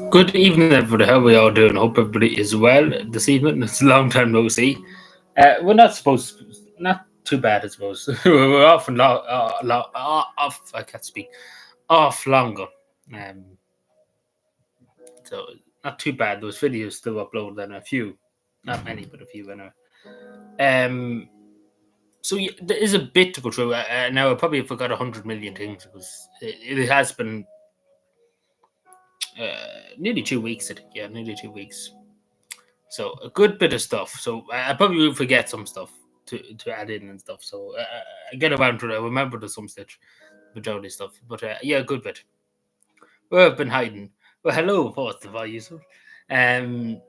Good evening, everybody. How are we all doing? Hope everybody is well this evening. It's a long time no see. We're not supposed, not too bad, I suppose. We're often off. I can't speak. Off longer. Um, so not too bad. Those videos still uploaded, and a few, not many, but a few anyway. Um, so yeah, there is a bit to go through. Now I probably forgot 100 million things because it has been nearly 2 weeks. I think, yeah, nearly 2 weeks. So a good bit of stuff. So I probably will forget some stuff to add in and stuff. So I get around to it. I remember to some stage majority stuff. But yeah, a good bit. Where I've been hiding. Well, hello, first of all, Yusuf. Um,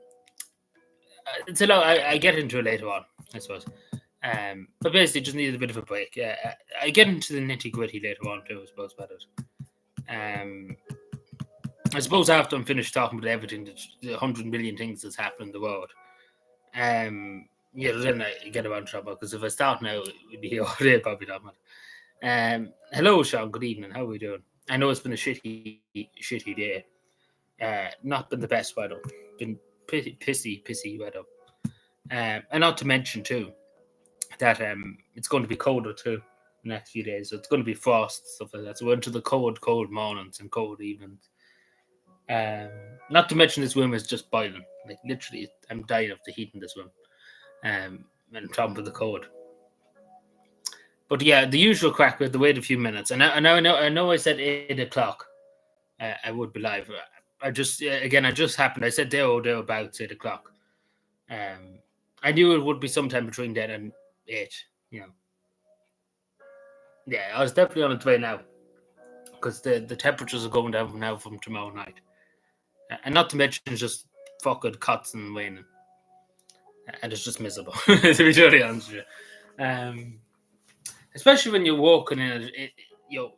so now I get into it later on, I suppose. But basically, just needed a bit of a break. I get into the nitty gritty later on too, I suppose, about it. I suppose after I'm finished talking about everything, the 100 million things that's happened in the world, yeah, then I get around to trouble because if I start now, we'd be here all day probably not. Hello, Sean. Good evening. How are we doing? I know it's been a shitty day. Not been the best weather. Been pissy weather. And not to mention too that it's going to be colder too the next few days. So it's going to be frost stuff like that. So we're into the cold mornings and cold evenings. Um, Not to mention this room is just boiling. Like literally, I'm dying of the heat in this room. And on top of the cold. But yeah, the usual crack with the wait a few minutes. And I know I said 8 o'clock. I would be live. I just happened. I said there or thereabouts 8 o'clock. Um, I knew it would be sometime between then and eight. You know, yeah, I was definitely on its way now because the temperatures are going down now from tomorrow night, and not to mention just fucking cuts and raining, and it's just miserable to be totally honest with you. Especially when you're walking in it, you know,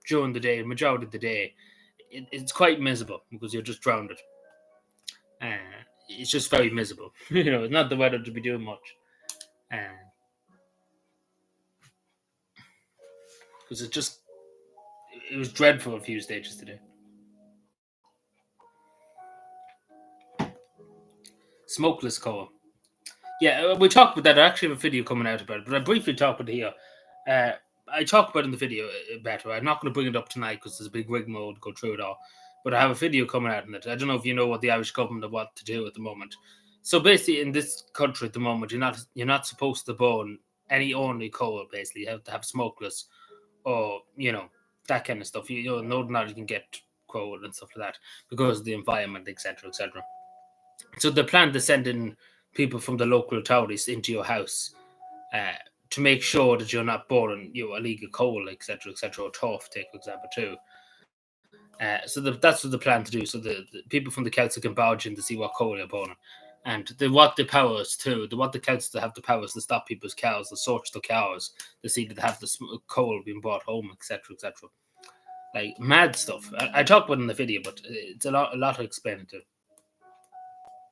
during the day, majority of the day, it's quite miserable because you're just drowned. Uh, it's just very miserable. It's not the weather to be doing much. Because it was dreadful a few stages today. Smokeless coal. Yeah, we talked about that. I actually have a video coming out about it, but I briefly talked about it here. Uh, I talked about it in the video better. I'm not going to bring it up tonight because there's a big rigmarole to go through it all. But I have a video coming out on it. I don't know if you know what the Irish government are what to do at the moment. So basically, in this country at the moment, you're not supposed to burn any only coal. Basically, you have to have smokeless, or that kind of stuff. No, not you can get coal and stuff like that because of the environment, etc., etc. So the plan to send in people from the local authorities into your house uh, to make sure that you're not burning illegal coal, etc., or turf, take for example too. That's what the plan to do. So the people from the council can barge in to see what coal you're burning, and what the powers too. What the council have the powers to stop people's cars, to search the cars, to see that they have the coal being brought home, etc., etc. Like mad stuff. I talked about it in the video, but it's a lot to explain it to.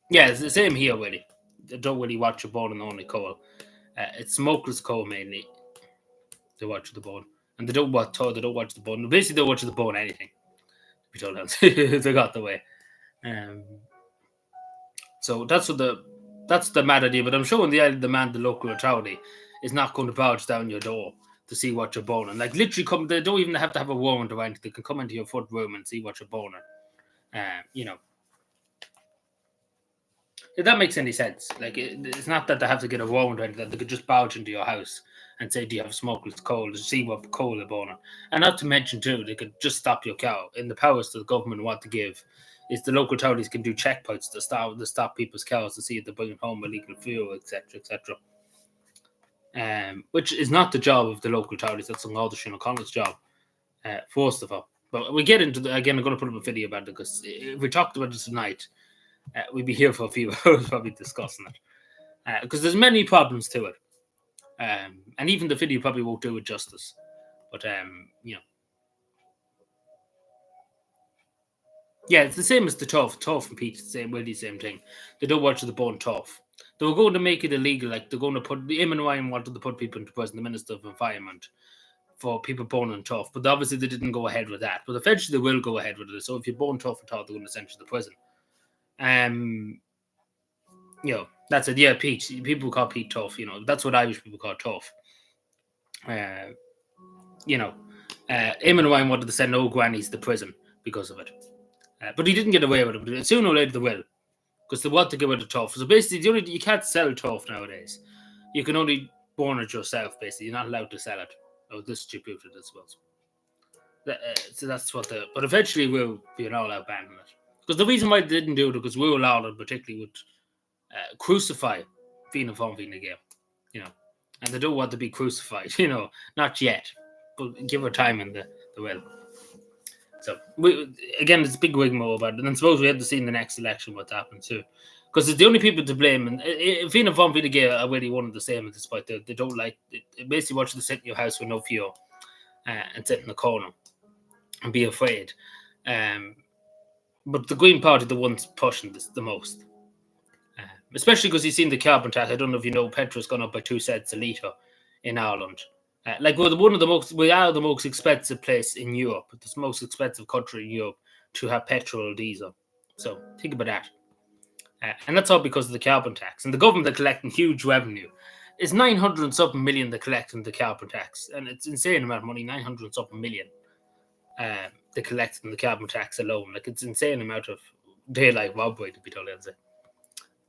Yeah, it's the same here, really. They don't really watch the bone and only coal. It's smokeless coal mainly. They watch the bone, and they don't watch. They don't watch the bone. Basically, they don't watch the bone anything. To be told, they got the way. Um, so that's the mad idea. But I'm showing the man, the local authority, is not going to barge down your door to see what you're boning. Like literally, come. They don't even have to have a warrant or anything. They can come into your front room and see what you're boning. You know, if that makes any sense. Like, it's not that they have to get a warrant or anything. They could just barge into your house and say, "Do you have smokeless coal?" to see what coal they're burning. And not to mention, too, they could just stop your cow. And the powers that the government want to give is the local authorities can do checkpoints to stop people's cows to see if they're bringing home illegal fuel, etc., etc. Which is not the job of the local authorities. That's Aldershot O'Connell's job, first of all. But we get into again. I'm going to put up a video about it because if we talked about it tonight, we'd be here for a few hours probably discussing it because there's many problems to it, and even the video probably won't do it justice. But yeah, it's the same as the turf and peach, the same thing. They don't watch the bone turf. They were going to make it illegal, like they're going to put Eamon Ryan wanted to put people into prison, the Minister of Environment, for people born in tough. But obviously they didn't go ahead with that. But eventually they will go ahead with it. So if you're born tough at all, they're going to send you to prison. That's it. Yeah, Pete. People call Pete tough. That's what Irish people call tough. Eamon wanted to send old grannies to prison because of it. But he didn't get away with it. But sooner or later they will, because they want to get rid of tough. So basically, you can't sell tough nowadays. You can only born it yourself. Basically, you're not allowed to sell it or distribute it as well. So that's what But eventually will be an all-out ban on it. Because the reason why they didn't do it, because rural Ireland particularly would crucify Fianna Fáil Fianna Gael, and they don't want to be crucified, not yet, but give her time and they will. So again, it's a big rigmarole about it, and I suppose we have to see in the next election what happens too, because it's the only people to blame. And Fianna Fáil Fianna Gael are really one of the same at this point. They don't like basically want you to sit in your house with no fuel and sit in the corner and be afraid. But the Green Party are the ones pushing this the most. Especially because you've seen the carbon tax. I don't know if you know, petrol's gone up by 2 cents a litre in Ireland. We are the most expensive place in Europe, the most expensive country in Europe to have petrol or diesel. So think about that. And that's all because of the carbon tax. And the government are collecting huge revenue. It's 900 and something million they're collecting the carbon tax. And it's insane amount of money, 900 and something million they collect in the carbon tax alone. It's insane amount of daylight robbery, to be totally honest.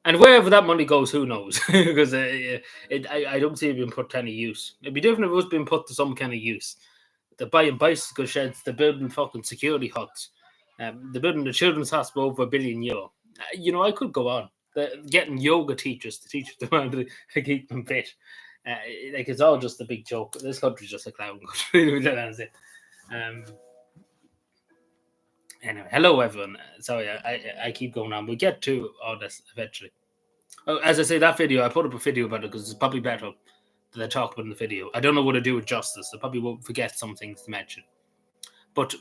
And wherever that money goes, who knows? Because I don't see it being put to any use. It'd be different if it was being put to some kind of use. They're buying bicycle sheds, they're building fucking security huts, they're building the children's hospital over €1 billion. I could go on. They're getting yoga teachers to teach them to keep them fit. It's all just a big joke. This country's just a clown country. Anyway, hello everyone. Sorry, I keep going on. We'll get to all this eventually. As I say, that video, I put up a video about it because it's probably better that I talk about in the video. I don't know what to do with justice. I probably won't forget some things to mention. But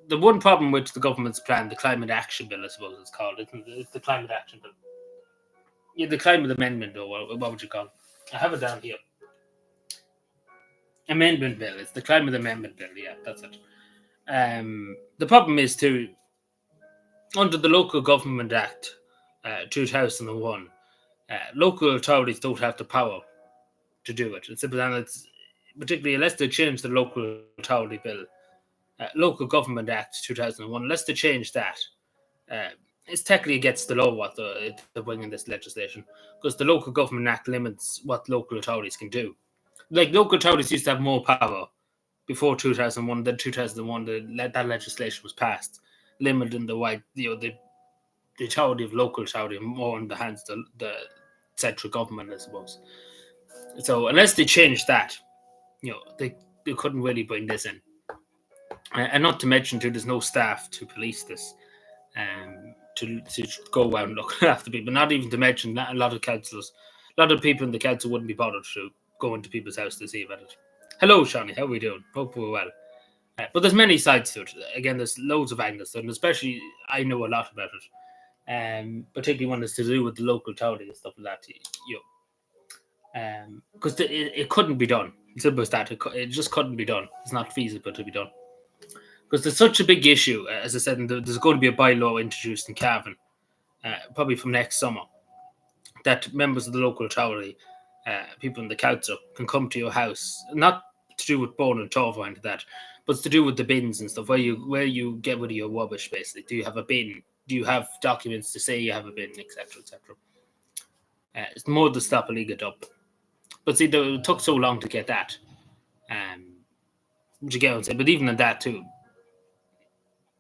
the one problem with the government's plan, the Climate Action Bill, I suppose it's called, it's the Climate Action Bill. Yeah, the Climate Amendment, or what would you call it? I have it down here. Amendment Bill. It's the Climate Amendment Bill. Yeah, that's it. The problem is too, under the Local Government Act 2001, local authorities don't have the power to do it. It's particularly unless they change the Local Authority Bill, Local Government Act 2001. Unless they change that, it's technically against the law what they're bringing this legislation, because the Local Government Act limits what local authorities can do. Like local authorities used to have more power before 2001. Then 2001, that legislation was passed, limiting the right, the authority of local authority more in the hands of the central government, I suppose. So unless they change that, they couldn't really bring this in. And not to mention, too, there's no staff to police this, to go around looking after people. Not even to mention that a lot of councillors, a lot of people in the council wouldn't be bothered to go into people's house to see about it. Hello, Shawnee. How are we doing? Hope we're well. But there's many sides to it. Again, there's loads of angles, and especially I know a lot about it, particularly when it's to do with the local authority and stuff like that. Because it couldn't be done. Simple as that. It just couldn't be done. It's not feasible to be done. Because there's such a big issue. As I said, there's going to be a bylaw introduced in Cavan, probably from next summer, that members of the local authority, people in the council, can come to your house, not to do with bone and turf or anything like that, but it's to do with the bins and stuff, where you get rid of your rubbish, basically. Do you have a bin? Do you have documents to say you have a bin, etc., etc.? It's more to stop illegal dump. But see, it took so long to get that. Would you get what I'm saying? But even in that too.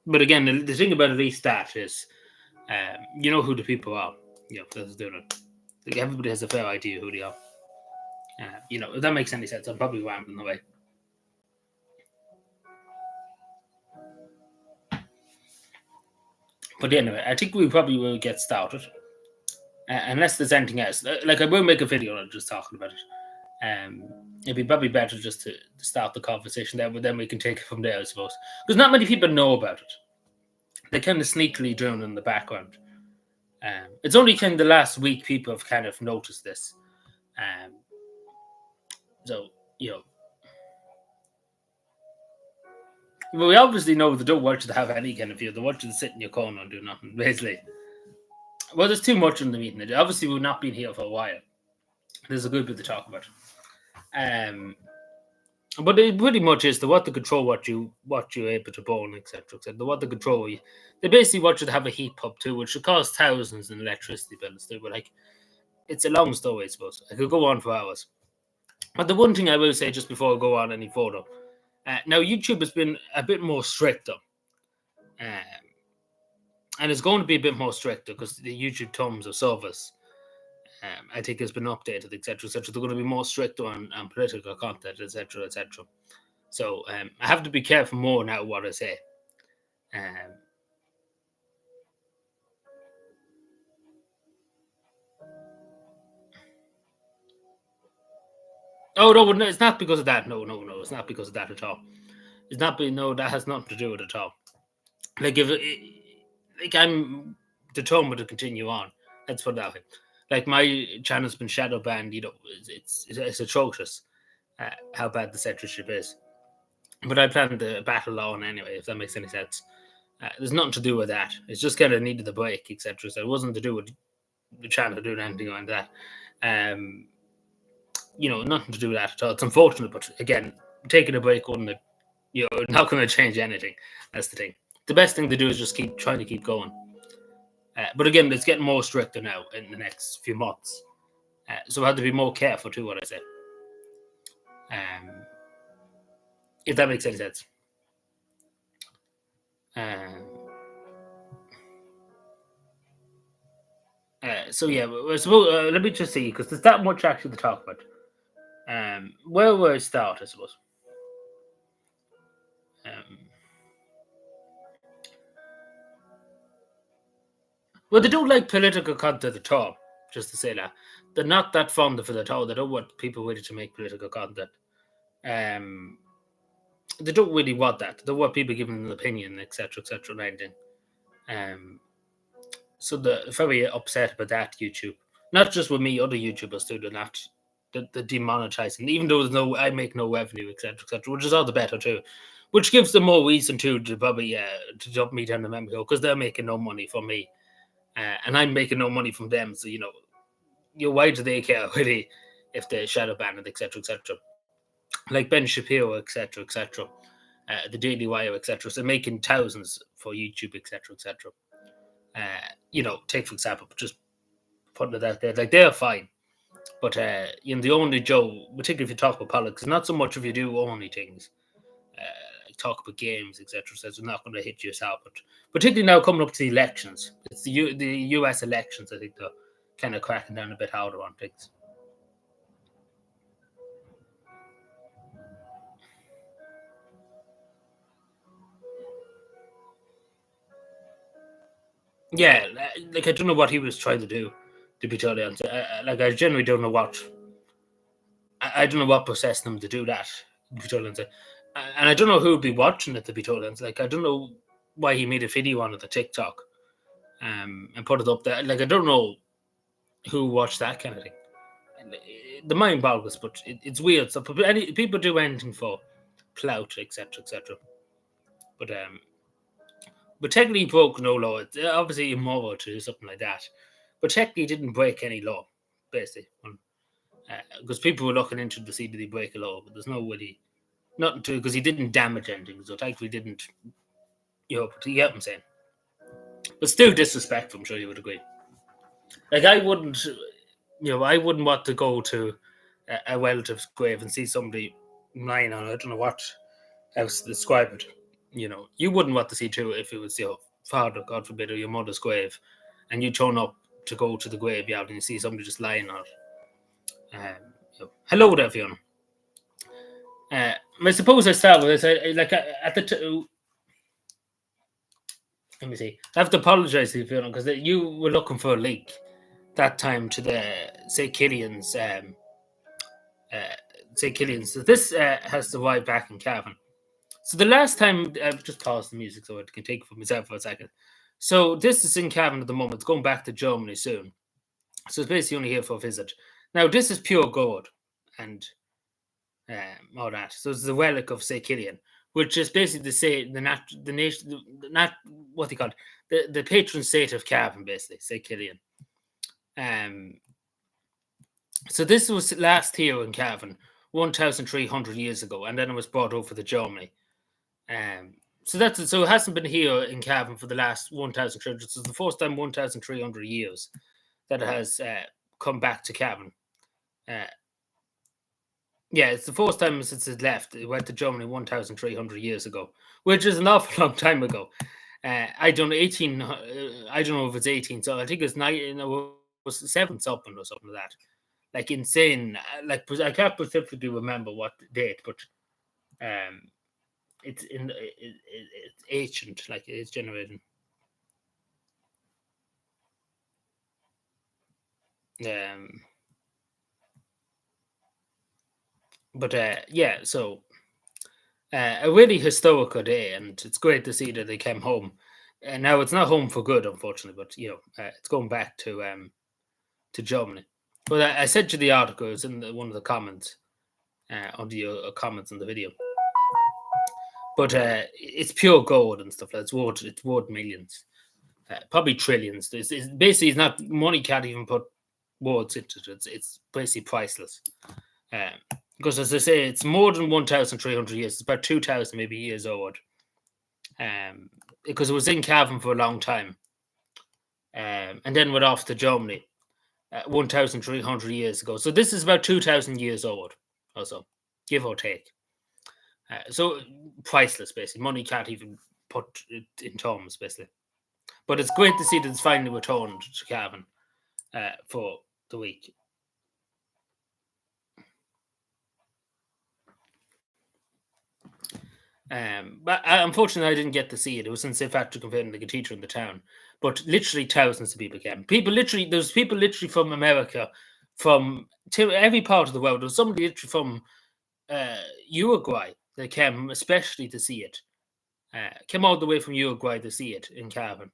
But again, the thing about at least that is, you know who the people are. That's doing it. Like everybody has a fair idea who they are. If that makes any sense, I'm probably rambling away. But anyway, I think we probably will get started. Unless there's anything else. Like I will make a video on just talking about it. It'd be probably better just to start the conversation there, but then we can take it from there, I suppose. Because not many people know about it. They kind of sneakily doing in the background. It's only kind of the last week people have kind of noticed this. So, But we obviously know they don't want you to have any kind of view. They want you to sit in your corner and do nothing, basically. Well, there's too much in the meeting. Obviously, we've not been here for a while. There's a good bit to talk about. But it pretty much is they want to control what you're able to burn, etc., etc. They want to control you. They basically want you to have a heat pump too, which should cost thousands in electricity bills too. But like, it's a long story, I suppose. I could go on for hours. But the one thing I will say just before I go on any further, now YouTube has been a bit more stricter, and it's going to be a bit more stricter because the YouTube terms of service, I think, has been updated, etc., etc. They're going to be more stricter on political content, etc., etc. So I have to be careful more now what I say. Oh no, it's not because of that. No, it's not because of that at all. It's not. No, that has nothing to do with it at all. Like like I'm determined to continue on. Let's put it that way. Like my channel's been shadow banned. It's atrocious how bad the censorship is. But I plan to battle on anyway, if that makes any sense. There's nothing to do with that. It's just kind of needed the break, etc. So it wasn't to do with the channel doing anything like that. Nothing to do with that at all. It's unfortunate, but again, taking a break wouldn't, not going to change anything. That's the thing. The best thing to do is just keep trying to keep going. But again, it's getting more stricter now in the next few months. So I have to be more careful too, what I say. If that makes any sense. So yeah, let me just see, because there's that much actually to talk about. Where will I start, I suppose? Well, they don't like political content at all, just to say that. They're not that fond of it at all. They don't want people really to make political content. They don't really want that. They want people giving an opinion, etc., etc., and anything. So they're very upset about that, YouTube. Not just with me, other YouTubers too. They're not. They're demonetizing, even though I make no revenue, etc., etc., which is all the better too. Which gives them more reason to probably to dump me down the memory hole, because they're making no money from me. And I'm making no money from them, so why do they care really if they shadow ban it, etc., etc. Like Ben Shapiro, etc., etc. The Daily Wire, etc. So making thousands for YouTube, etc., etc. Take for example, just putting it out there, like they're fine, but the only Joe, particularly if you talk about politics, not so much if you do only things. Talk about games, etc. So it's not going to hit yourself, but particularly now coming up to the elections, it's the US elections. I think they're kind of cracking down a bit harder on things. Yeah, like I don't know what he was trying to do. To be totally honest, like I generally don't know what. I don't know what possessed them to do that. To be totally honest, and I don't know who would be watching it. To be totally honest, like I don't know why he made a video on it, the TikTok, and put it up there. Like I don't know who watched that kind of thing. The mind boggles, but it's weird. So people do anything for clout, etc., etc. But technically, he broke no law. It's obviously immoral to do something like that. But technically, he didn't break any law, basically, because people were looking into to see did he break a law. But there's no really nothing to, because he didn't damage anything. So technically, didn't. But you get what I'm saying. But still disrespectful. I'm sure you would agree. Like I wouldn't. I wouldn't want to go to a relative's grave and see somebody lying on. I don't know what else to describe it. You wouldn't want to see too if it was your father, God forbid, or your mother's grave, and you turn up to go to the graveyard and you see somebody just lying on it. Hello there, Fiona. I suppose I start with this. At the let me see. I have to apologise to you, Fiona, because you were looking for a link that time to the St. Killian's. St. Killian's. So this has arrived back in Cavan. So the last time, I've just paused the music so I can take it for myself for a second. So this is in Cavan at the moment. It's going back to Germany soon. So it's basically only here for a visit. Now this is pure gold and all that. So it's the relic of St. Killian. which is basically the nation, not what they call it, the patron saint of Cavan, basically, St. Killian. So this was last here in Cavan 1,300 years ago, and then it was brought over to Germany. So it hasn't been here in Cavan for the last 1,300. This is the first time 1,300 years that it has come back to Cavan. Yeah, it's the first time since it left. It went to Germany 1,300 years ago, which is an awful long time ago. I don't know, 18. I don't know if it's 18. So I think it's 9. It was 7 something or something like that. Like insane. Like I can't specifically remember what date, but it's it's ancient. Like it's generating. But yeah, so a really historical day, and it's great to see that they came home. And now it's not home for good, unfortunately, but it's going back to Germany. But I sent you the article. It's in one of the comments on the comments on the video. But it's pure gold and stuff. It's worth millions, probably trillions. It's basically it's not money. Can't even put words into it. It's basically priceless. Because as I say, it's more than 1,300 years. It's about 2,000 maybe years old. Because it was in Cavan for a long time, and then went off to Germany 1,300 years ago. So this is about 2,000 years old, also, give or take. So priceless, basically. Money can't even put it in terms, basically. But it's great to see that it's finally returned to Cavan for the week. But unfortunately, I didn't get to see it. It was in St. Patrick and the cathedral in the town. But literally thousands of people came. There's people literally from America, from every part of the world. There's somebody literally from Uruguay that came especially to see it. Came all the way from Uruguay to see it in Cavan.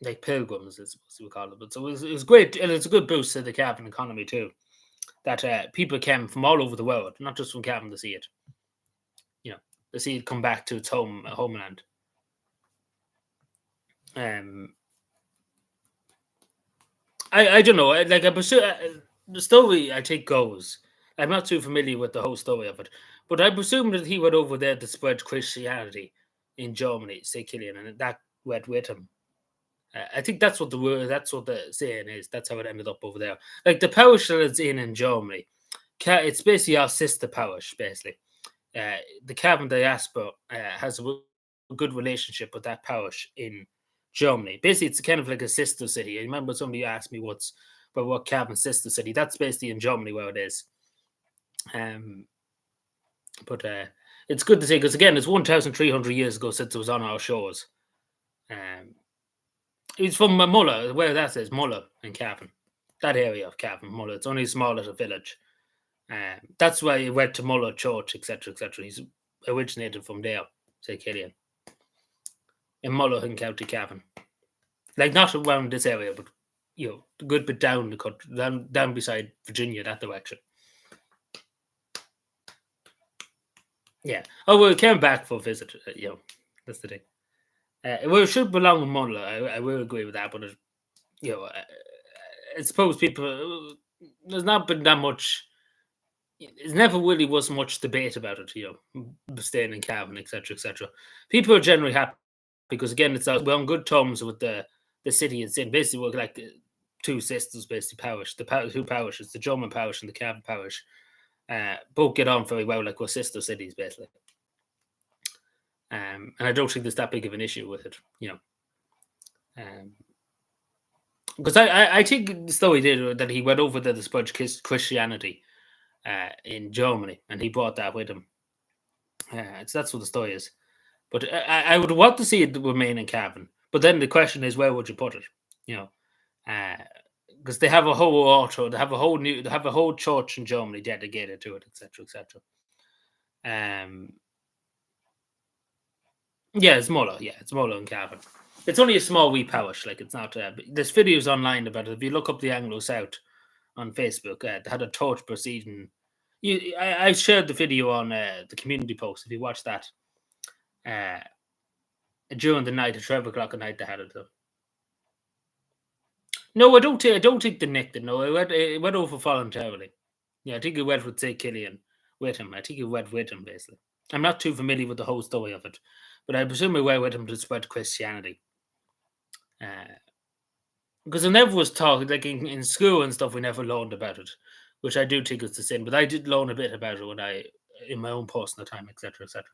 Like pilgrims, as we call it. But so it was great, and it's a good boost to the Cavan economy too. That people came from all over the world, not just from Cavan, to see it. To see it come back to its homeland. I don't know. Like I pursue the story. I think goes. I'm not too familiar with the whole story of it, but I presume that he went over there to spread Christianity in Germany, St. Killian, and that went with him. I think that's what the word. That's what the saying is. That's how it ended up over there. Like the parish that it's in Germany, it's basically our sister parish, basically. The Cavan diaspora has a good relationship with that parish in Germany. Basically, it's kind of like a sister city. I remember somebody asked me what Cavan's sister city. That's basically in Germany where it is. But it's good to see because again, it's 1,300 years ago since it was on our shores. It's from Muller, where that is Muller in Cavan, that area of Cavan, Muller. It's only a small little village. That's why he went to Muller Church, etc., etc. He's originated from there, St. Killian, in Muller in County Cavan. Like not around this area, but a good bit down the country, down beside Virginia, that direction. Yeah. Oh well, it came back for a visit. That's the thing. Well, it should belong in Muller. I will agree with that, but I suppose people there's not been that much. It never really was much debate about it, staying in Cavan, etc., etc. People are generally happy because again, we're on good terms with the city it's in. Basically, we're like two sisters, basically parish. Two parishes, the German parish and the Cavan parish, both get on very well, like we're sister cities, basically. And I don't think there's that big of an issue with it, because I think the story did that he went over there to spread Christianity. In Germany, and he brought that with him. So that's what the story is. But I would want to see it remain in Cavan. But then the question is, where would you put it? Because they have a whole altar, they have a whole church in Germany dedicated to it, etc., etc. Yeah, it's Muller. Yeah, it's Muller in Cavan. It's only a small wee parish. Like it's not. There's videos online about it. If you look up the Anglo South on Facebook, they had a torch proceeding. I shared the video on the community post. If you watch that, uh, during the night at 12 o'clock at night, they had it. Though. No, I don't. I don't think they nicked it. No, it went over voluntarily. Yeah, I think it went with say Killian with him. I think it went with him basically. I'm not too familiar with the whole story of it, but I presume it went with him to spread Christianity. Because I never was taught, like in school and stuff, we never learned about it, which I do think is the same. But I did learn a bit about it when in my own personal time, etc., etc.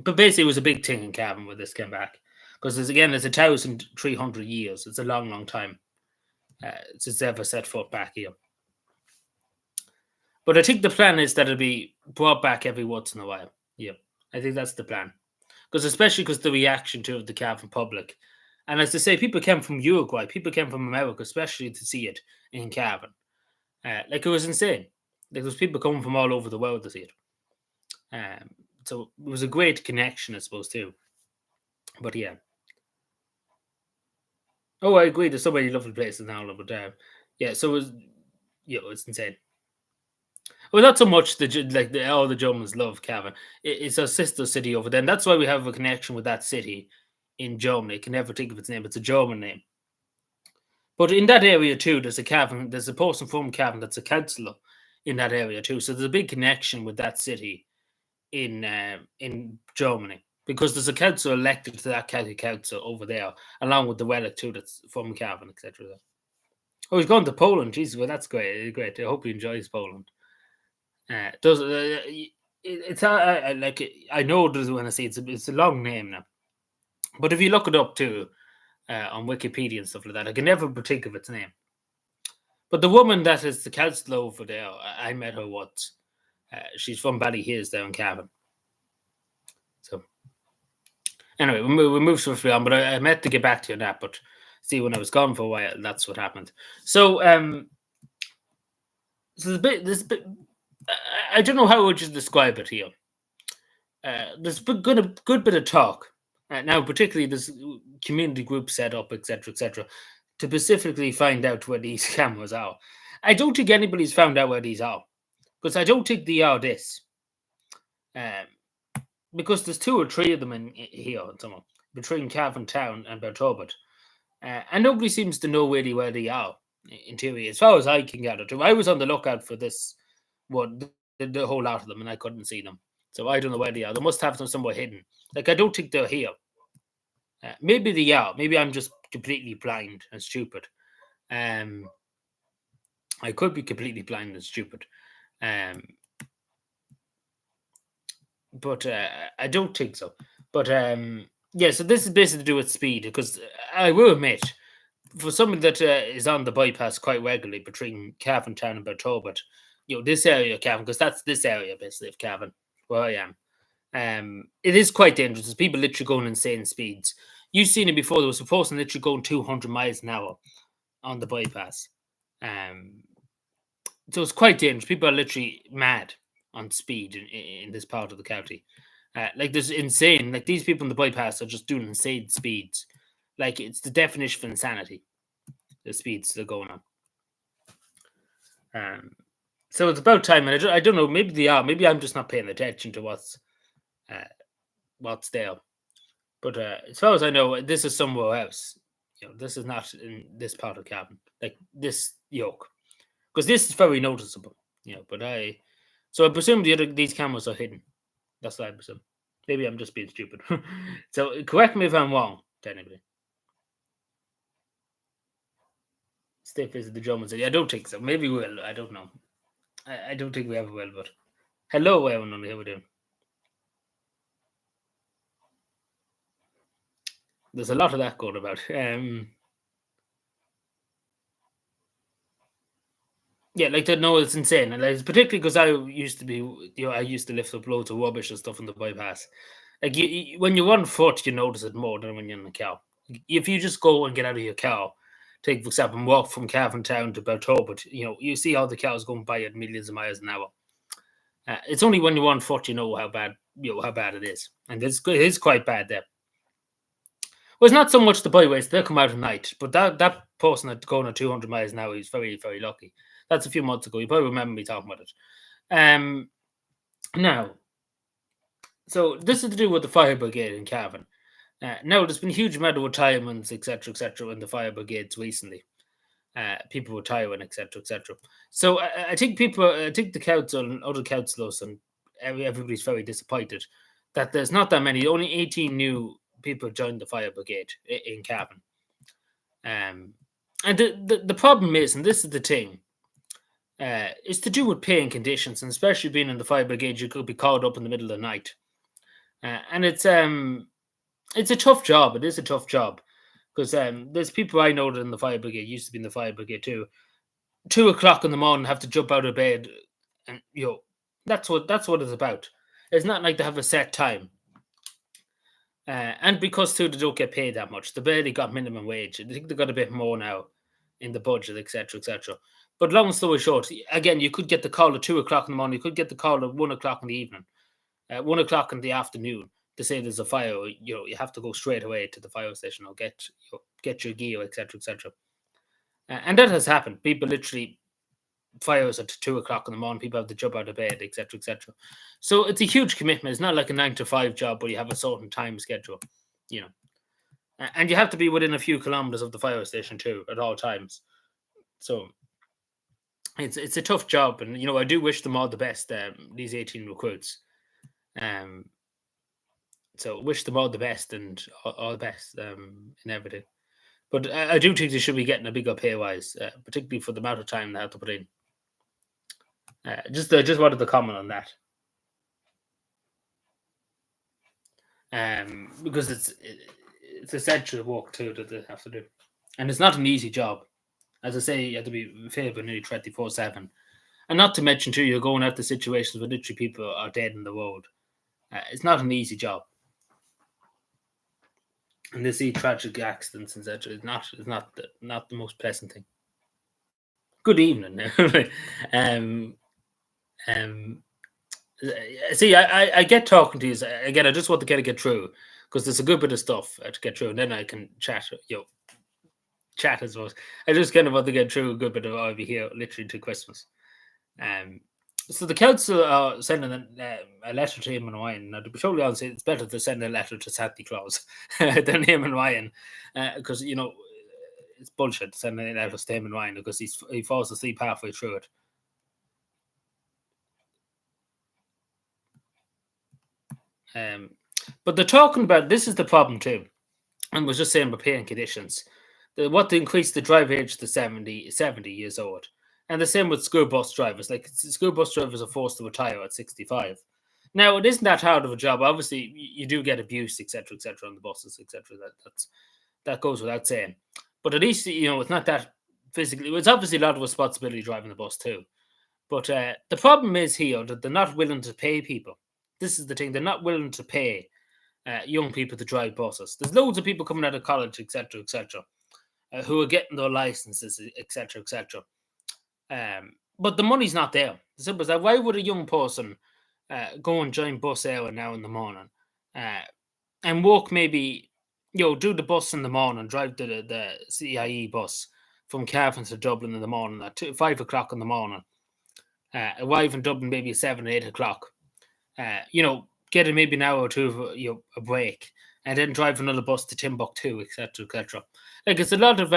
But basically, it was a big thing in Cavan when this came back, because there's 1,300 years. It's a long, long time since they ever set foot back here. But I think the plan is that it'll be brought back every once in a while. Yeah, I think that's the plan. Especially because the reaction to the Cavan public. And as I say, people came from Uruguay, people came from America, especially to see it in Cavan. Like, it was insane. Like, there was people coming from all over the world to see it. So it was a great connection, I suppose, too. But yeah. Oh, I agree. There's so many lovely places now, but yeah. So it was, it's insane. Well, not so much all the Germans love Cavan. It's a sister city over there, and that's why we have a connection with that city in Germany. I can never think of its name. It's a German name. But in that area too, there's a Cavan. There's a person from Cavan that's a councillor in that area too. So there's a big connection with that city in Germany, because there's a council elected to that county council over there, along with the relic too that's from Cavan, etc. Oh, he's gone to Poland. Jesus, well, that's great. Great. I hope he enjoys Poland. It's like I know there's when I say it's a long name now, but if you look it up too on Wikipedia and stuff like that, I can never think of its name. But the woman that is the councillor over there, I met her once. She's from Ballyhills down in Cavan. So anyway, we moved swiftly on, but I meant to get back to you on that. But see, when I was gone for a while, that's what happened. So so there's a bit. I don't know how I would just describe it here. There's been a good bit of talk now, particularly this community group set up, etc., etc., to specifically find out where these cameras are. I don't think anybody's found out where these are, because I don't think they are this. Because there's 2 or 3 of them in here, somewhere between Cavan Town and Belturbet, and nobody seems to know really where they are. In theory, as far as I can gather, I was on the lookout for this one, the whole lot of them, and I couldn't see them. So I don't know where they are. They must have them somewhere hidden. Like, I don't think they're here. Maybe they are. Maybe I'm just completely blind and stupid. I could be completely blind and stupid. But I don't think so. But yeah, so this is basically to do with speed, because I will admit, for somebody that is on the bypass quite regularly between Cavan Town and Belturbet, this area of Cavan, because that's this area basically of Cavan where I am. It is quite dangerous. There's people literally going insane speeds. You've seen it before. There was a person literally going 200 miles an hour on the bypass. So it's quite dangerous. People are literally mad on speed in this part of the county. Like, there's insane. Like, these people on the bypass are just doing insane speeds. Like, it's the definition of insanity, the speeds they're going on. So it's about time, and I don't know, maybe they are. Maybe I'm just not paying attention to what's there. But as far as I know, this is somewhere else. This is not in this part of Cavan, like this yoke, because this is very noticeable. But I presume these cameras are hidden. That's what I presume. Maybe I'm just being stupid. So correct me if I'm wrong, technically. Stay visit the German city. I don't think so. Maybe we will. I don't know. I don't think we ever will. But hello, everyone. How we doing? There's a lot of that going about. Yeah, like that. No, it's insane, and like, particularly because I used to be, I used to lift up loads of rubbish and stuff on the bypass. Like, when you run foot, you notice it more than when you're in the car. If you just go and get out of your car, take for example, and walk from Cavan Town to Belturbet, you see all the cars going by at millions of miles an hour. It's only when you're on foot you know how bad it is, and it's quite bad there. Well, it's not so much the byways; they'll come out at night. But that person that's going at 200 miles an hour, he's very very lucky. That's a few months ago. You probably remember me talking about it. Um, now, so this is to do with the fire brigade in Cavan. Now, there's been a huge amount of retirements, etc., in the fire brigades recently. People retiring, etc. So I think I think the council and other councillors and everybody's very disappointed that there's not that many. Only 18 new people joined the fire brigade in Cavan. And the problem is, and this is the thing, it's to do with pay and conditions, and especially being in the fire brigade, you could be called up in the middle of the night, and it's a tough job. It is a tough job because there's people I know that in the fire brigade used to be in the fire brigade too. 2 o'clock in the morning, have to jump out of bed, and that's what it's about. It's not like they have a set time, and because too they don't get paid that much. They barely got minimum wage. I think they got a bit more now in the budget, etc. But long story short, again, you could get the call at 2 o'clock in the morning. You could get the call at 1 o'clock in the evening, 1 o'clock in the afternoon to say there's a fire. You have to go straight away to the fire station or get your gear, etc. And that has happened. People literally fires at 2 o'clock in the morning. People have to jump out of bed, etc. So it's a huge commitment. It's not like a 9 to 5 job where you have a certain time schedule, you know. And you have to be within a few kilometers of the fire station too at all times. So it's a tough job, and I do wish them all the best. These 18 recruits. Um, so wish them all the best and all the best in everything. But I do think they should be getting a bigger pay rise, particularly for the amount of time they have to put in. Just wanted to comment on that, because it's essential work too that they have to do, and it's not an easy job. As I say, you have to be fair nearly 24/7, and not to mention too, you're going out to situations where literally people are dead in the road. It's not an easy job, and they see tragic accidents, etc. It's not the most pleasant thing. Good evening. um, um, See, I get talking to you again. I just want to get through because there's a good bit of stuff to get through, and then I can chat. Chat as well. I just kind of want to get through a good bit of I'll be here literally to Christmas. Um, so the council are sending a letter to him and Ryan. Now, to be totally honest, it's better to send a letter to Santa Claus than him and Ryan, because it's bullshit sending letters to him and Ryan because he falls asleep halfway through it. But they're talking about this is the problem too, and was just saying about paying conditions. What to increase the drive age to 70 years old. And the same with school bus drivers. Like school bus drivers are forced to retire at 65. Now it isn't that hard of a job. Obviously, you do get abuse, etc., on the buses, etc. That goes without saying. But at least it's not that physically. It's obviously a lot of responsibility driving the bus too. But the problem is here that they're not willing to pay people. This is the thing; they're not willing to pay young people to drive buses. There's loads of people coming out of college, etc., who are getting their licenses, etc. But the money's not there. The simple as that. Why would a young person go and join bus hour now in the morning uh, and walk maybe, do the bus in the morning, drive the CIE bus from Cavan to Dublin in the morning at 5 o'clock in the morning, arrive in Dublin maybe 7 or 8 o'clock, getting maybe an hour or two of a break, and then drive another bus to Timbuktu, etc. Like it's a lot of,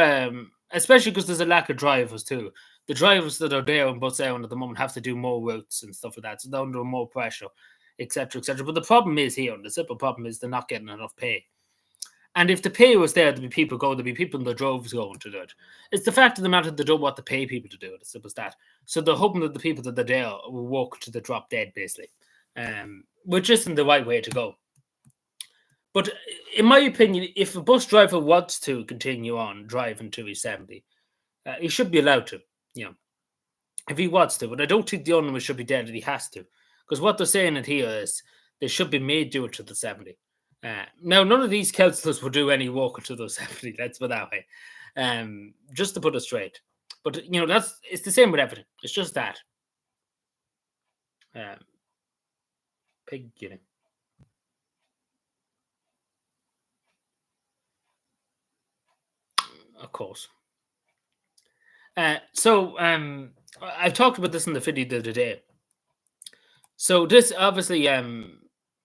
especially because there's a lack of drivers too. The drivers that are there on bus hour at the moment have to do more routes and stuff like that, so they're under more pressure, etc. But the problem is here, and the simple problem is they're not getting enough pay. And if the pay was there, there'd be people going, there'd be people in the droves going to do it. It's the fact of the matter they don't want to pay people to do it. As simple as that. So they're hoping that the people that are there will walk to the drop dead, basically, which isn't the right way to go. But in my opinion, if a bus driver wants to continue on driving to his 70, he should be allowed to, if he wants to. But I don't think the onus should be there that he has to. Because what they're saying in here is they should be made do it to the 70. Now, none of these councillors will do any work until they're 70, let's put it that way. Just to put it straight. But, it's the same with everything. It's just that. Pig, of course. I've talked about this in the video the other day. So this obviously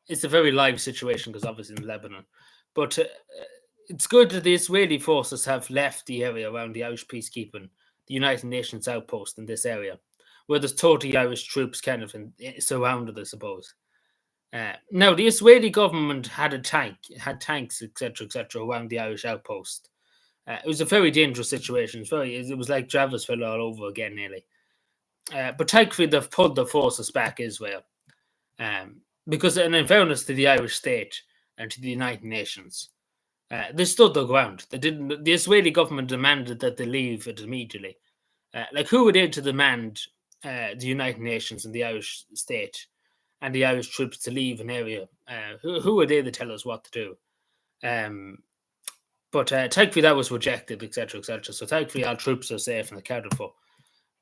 it's a very live situation because obviously in Lebanon, but it's good that the Israeli forces have left the area around the Irish peacekeeping, the United Nations outpost in this area, where there's 30 Irish troops kind of surrounded, I suppose. Now the Israeli government had tanks, etc., around the Irish outpost. It was a very dangerous situation. It was like Travisville all over again, nearly. But thankfully, they've pulled the forces back Israel. Because, and in fairness to the Irish state and to the United Nations, they stood their ground. They didn't. The Israeli government demanded that they leave it immediately. Like, who were they to demand the United Nations and the Irish state and the Irish troops to leave an area? Who are they to tell us what to do? But thankfully, that was rejected, etc. So thankfully, our troops are safe and accounted for.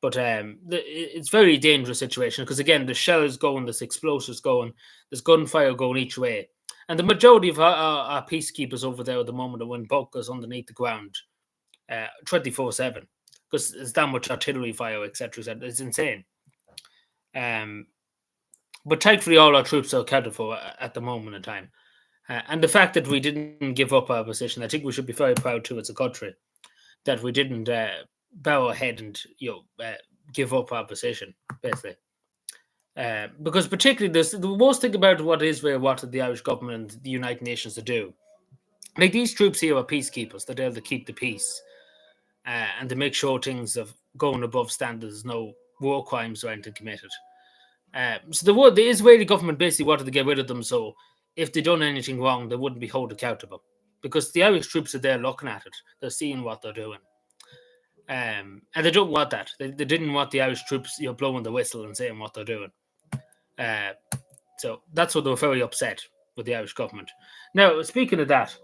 But it's a very dangerous situation because, again, the shells going, there's explosives going, there's gunfire going each way. And the majority of our peacekeepers over there at the moment are in bunkers underneath the ground 24/7 because there's that much artillery fire, etc. It's insane. But thankfully, all our troops are accounted for at the moment in time. And the fact that we didn't give up our position, I think we should be very proud too as a country that we didn't bow our head and give up our position, basically. Because particularly the worst thing about what Israel wanted the Irish government and the United Nations to do, like these troops here are peacekeepers. They're there to keep the peace and to make sure things are going above standards, no war crimes or anything committed. So the Israeli government basically wanted to get rid of them, so if they'd done anything wrong, they wouldn't be held accountable. Because the Irish troops are there looking at it. They're seeing what they're doing. And they don't want that. They didn't want the Irish troops blowing the whistle and saying what they're doing. So that's what they were very upset with the Irish government. Now, speaking of that,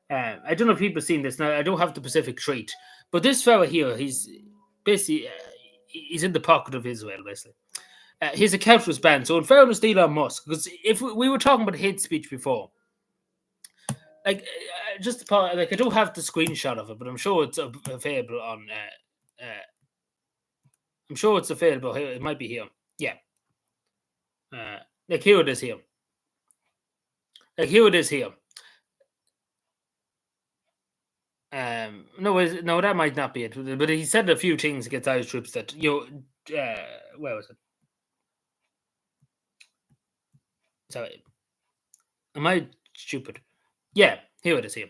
I don't know if people have seen this. Now, I don't have the Pacific Treat, but this fella here, he's basically he's in the pocket of Israel, basically. His account was banned. So, in fairness to Elon Musk, because if we were talking about hate speech before, like I don't have the screenshot of it, but I'm sure it's available on. I'm sure it's available here. It might be here. Yeah. Like here it is here. Like here it is here. No, that might not be it. But he said a few things against Irish troops that where was it? Sorry, am I stupid? Yeah, here it is here.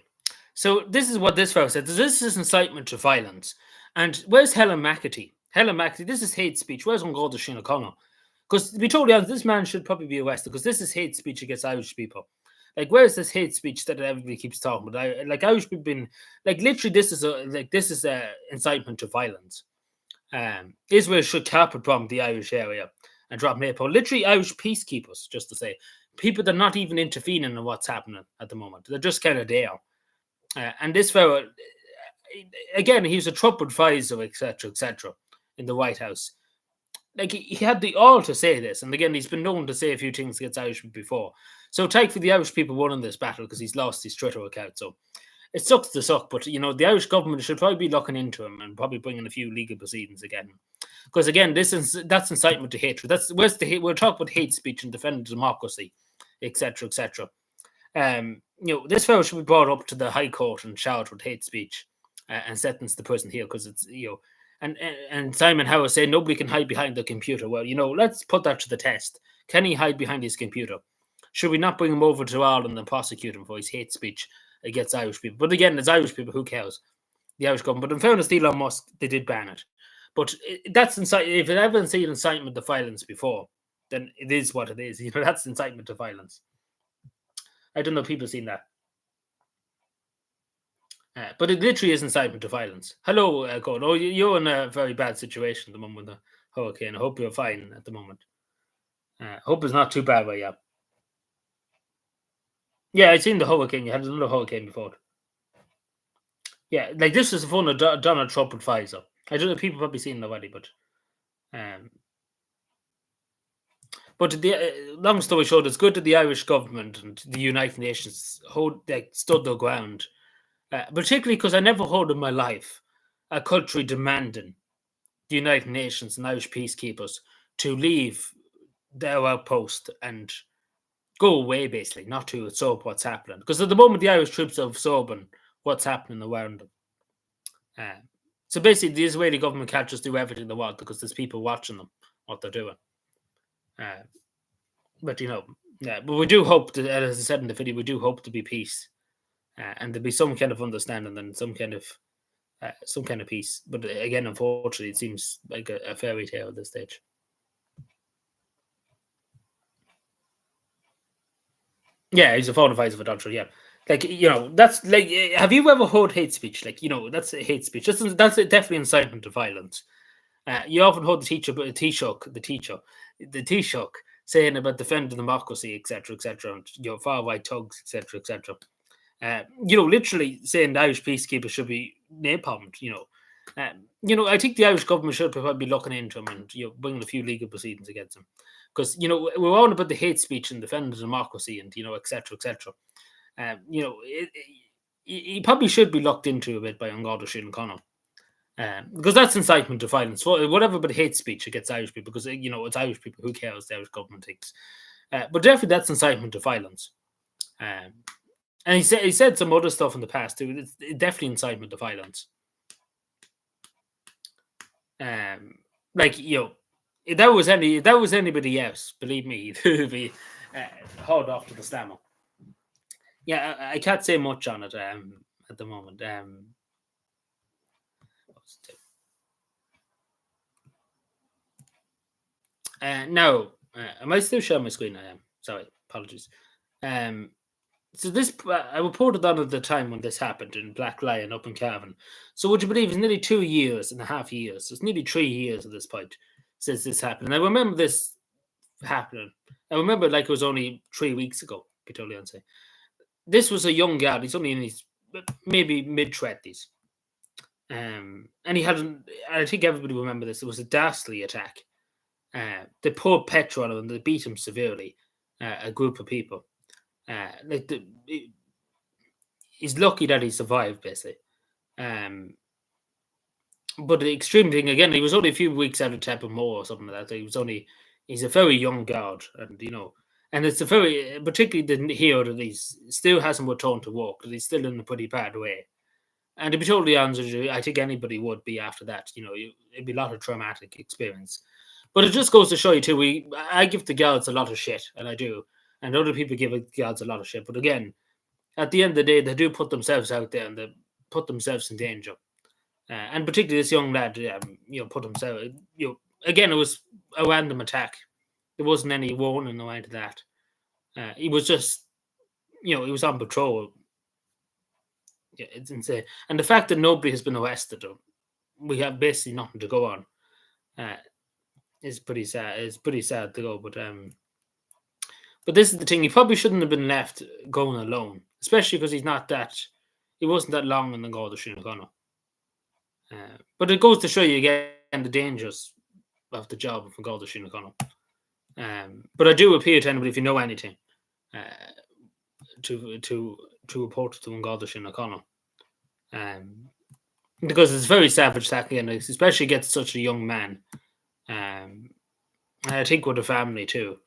So this is what this fellow said. This is incitement to violence. And where's Helen McAtee? Helen McAtee, this is hate speech. Where's Garda Síochána O'Connell? Because to be totally honest, this man should probably be arrested because this is hate speech against Irish people. Like, where's this hate speech that everybody keeps talking about? Like, Irish people been like literally this is a incitement to violence. Israel should carpet bomb the Irish area and drop napalm. Literally, Irish peacekeepers, just to say, people that are not even intervening in what's happening at the moment. They're just kind of there. And this fellow, again, he was a Trump advisor, etc., in the White House. Like, he had the all to say this. And again, he's been known to say a few things against Irish people before. So thankfully, the Irish people won in this battle because he's lost his Twitter account. So it sucks to suck. But, the Irish government should probably be looking into him and probably bringing a few legal proceedings again. Because, again, that's incitement to hatred. We're talking about hate speech and defending democracy, etc., etc. This fellow should be brought up to the High Court and charged with hate speech and sentenced to prison here because it's, and Simon Howard said nobody can hide behind the computer. Well, let's put that to the test. Can he hide behind his computer? Should we not bring him over to Ireland and prosecute him for his hate speech against Irish people? But again, as Irish people, who cares? The Irish government. But in fairness to Elon Musk, they did ban it. But that's incitement. If it ever seen incitement to violence before, then it is what it is. That's incitement to violence. I don't know if people have seen that. But it literally is incitement to violence. Hello, Gordon. Oh, you're in a very bad situation at the moment with the hurricane. I hope you're fine at the moment. Hope it's not too bad where you are. Yeah, I've seen the hurricane. You had another hurricane before. Yeah, like this is a phone of Donald Trump advisor. I don't know, people probably seen it already, but the long story short, it's good that the Irish government and the United Nations stood their ground particularly because I never heard in my life a country demanding the United Nations and Irish peacekeepers to leave their outpost and go away, basically, not to absorb what's happening. Because at the moment, the Irish troops are absorbing what's happening around them. So basically, the Israeli government can't just do everything they want because there's people watching them, what they're doing. But but we do hope that, as I said in the video, we do hope to be peace, and there'll be some kind of understanding and some kind of peace. But again, unfortunately, it seems like a fairy tale at this stage. Yeah, he's a phone advisor for Donald. Yeah, that's like. Have you ever heard hate speech? That's a hate speech. That's definitely incitement to violence. You often heard the Taoiseach saying about defending democracy, etc., and far right thugs, etc. Literally saying the Irish peacekeepers should be napalmed. I think the Irish government should probably be looking into him and bringing a few legal proceedings against him, because we're on about the hate speech and defending democracy and etc. He probably should be looked into a bit by Garda Síochána. Because that's incitement to violence. Whatever but hate speech against Irish people, because it's Irish people. Who cares? The Irish government thinks. But definitely that's incitement to violence. And he said some other stuff in the past too. It's definitely incitement to violence. If that was anybody else, believe me, it would be hauled off to the slammer. Yeah, I can't say much on it at the moment. No, am I still showing my screen? I am. Sorry, apologies. So this I reported on at the time when this happened in Black Lion up in Cavan. So would you believe it's nearly 2.5 years? It's nearly 3 years at this point since this happened. And I remember this happening. I remember like it was only 3 weeks ago. To be totally honest, this was a young guy. He's only in his maybe mid-20s. And he had. I think everybody remember this. It was a dastardly attack. They poured petrol on him and they beat him severely. A group of people. He's lucky that he survived, basically. But the extreme thing again, he was only a few weeks out of Teppenmore or something like that. He's a very young guard, and it's a very particularly the hero that he still hasn't returned to work, that he's still in a pretty bad way. And to be totally honest with you, I think anybody would be after that. It'd be a lot of traumatic experience. But it just goes to show you too. I give the guards a lot of shit, and I do. And other people give the guards a lot of shit. But again, at the end of the day, they do put themselves out there and they put themselves in danger. And particularly this young lad, put himself. Again, it was a random attack. There wasn't any warning or anything like that. He was just, he was on patrol. Yeah, it's insane. And the fact that nobody has been arrested, or we have basically nothing to go on, is pretty sad. It's pretty sad to go, but this is the thing. He probably shouldn't have been left going alone, especially because he wasn't that long in the Garda Síochána. But it goes to show you again the dangers of the job of Garda Síochána. But I do appeal to anybody, if you know anything, to report it to Garda Síochána. Because it's a very savage attack again, especially against such a young man. I think with the family too.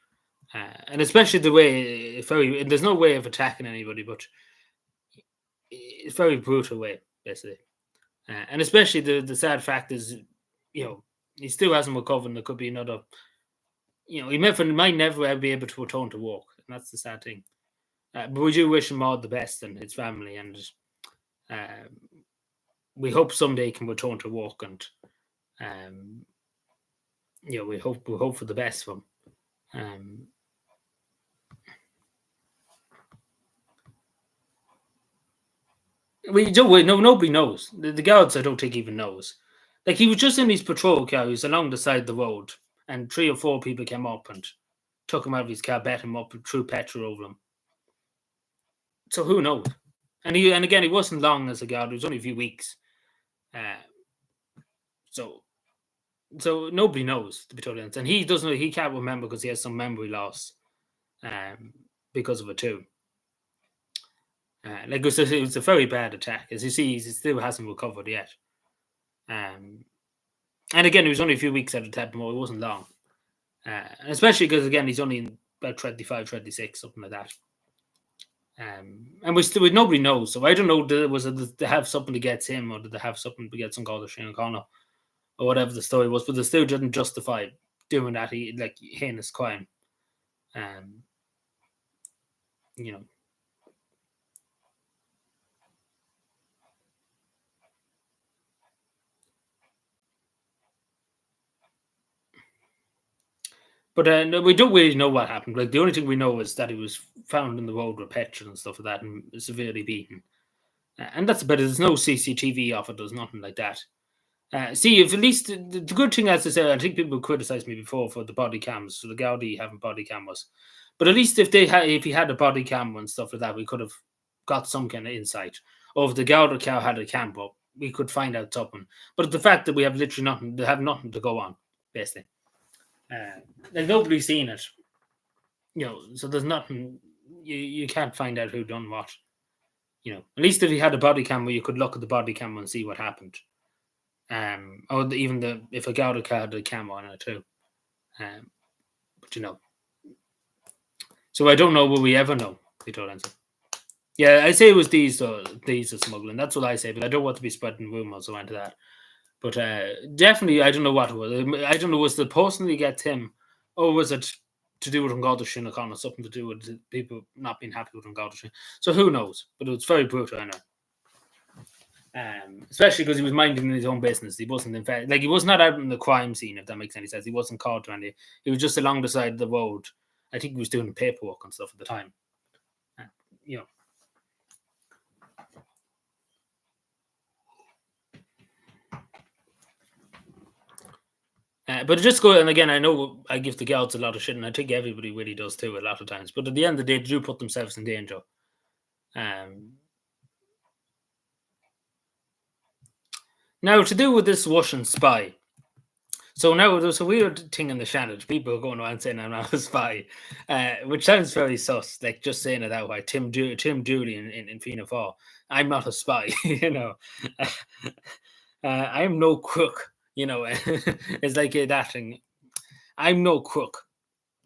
And especially the way there's no way of attacking anybody, but it's very brutal way, basically. And especially the sad fact is, he still hasn't recovered. There could be another, he might never be able to return to work, and that's the sad thing. But we do wish him all the best and his family, and we hope someday he can return to work, and we hope for the best for him. Nobody knows. The guards, I don't think, even knows. Like, he was just in his patrol car. He was along the side of the road, and 3 or 4 people came up and took him out of his car, bet him up, and threw petrol over him. So who knows? And again, he wasn't long as a guard. It was only a few weeks. So nobody knows, to be totally honest. And he doesn't. He can't remember because he has some memory loss, because of it too. Like it was a very bad attack. As you see, he still hasn't recovered yet. And again, it was only a few weeks out of Teppenmore. It wasn't long. Especially because, again, he's only in about 25, 26, something like that. And nobody knows. So I don't know, did they have something against him, or did they have something against some God of Shane O'Connor, or whatever the story was, but they still didn't justify doing that, like, heinous crime. You know. But no, we don't really know what happened. Like, the only thing we know is that he was found in the road with petrol and stuff like that, and severely beaten. And that's about it. There's no CCTV of it. There's nothing like that. See, if at least the good thing, as I said, I think people criticised me before for the body cams, for the Gaudi having body cameras. But at least if he had a body camera and stuff like that, we could have got some kind of insight. Or if the Gouda cow had a camera, we could find out something. But the fact that we have literally nothing, they have nothing to go on, basically. Like, nobody's seen it, so there's nothing. You can't find out who done what. At least if he had a body camera, you could look at the body camera and see what happened. Or even if a Gouda car had a camera on it too. But so I don't know, will we ever know? Yeah, I say it was these are smuggling. That's what I say, but I don't want to be spreading rumors around that. But definitely, I don't know what it was. I don't know, was it personally get him, or was it to do with Garda Síochána, something to do with people not being happy with Garda Síochána? So who knows? But it was very brutal, I know. Especially because he was minding his own business. He wasn't, in fact, like, he was not out in the crime scene, if that makes any sense. He wasn't caught or anything. He was just along the side of the road. I think he was doing paperwork and stuff at the time. But just go, and again, I know I give the Gauts a lot of shit, and I think everybody really does too a lot of times. But at the end of the day, they do put themselves in danger. Now, to do with this Russian spy. So now there's a weird thing in the channel. People are going around saying I'm not a spy, which sounds very sus. Like, just saying it out. Tim Dooley in Fianna Fáil. I'm not a spy. I'm no crook. It's like that thing. I'm no crook.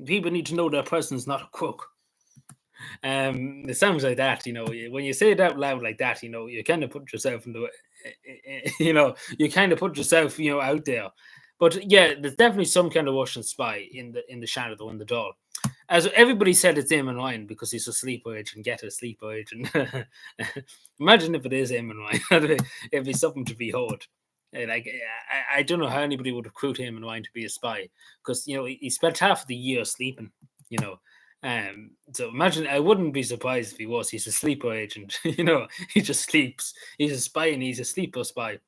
People need to know their person's not a crook. It sounds like that, when you say it out loud like that, you kind of put yourself in the, you kind of put yourself, out there. But yeah, there's definitely some kind of Russian spy in the Shannon or in the doll. As everybody said, it's Eamon Ryan because he's a sleeper agent. Get a sleeper agent. Imagine if it is Eamon Ryan. It'd be something to behold. Like, I don't know how anybody would recruit Eamon Ryan to be a spy, because he spent half of the year sleeping. So imagine, I wouldn't be surprised if he was. He's a sleeper agent. He just sleeps. He's a spy, and he's a sleeper spy.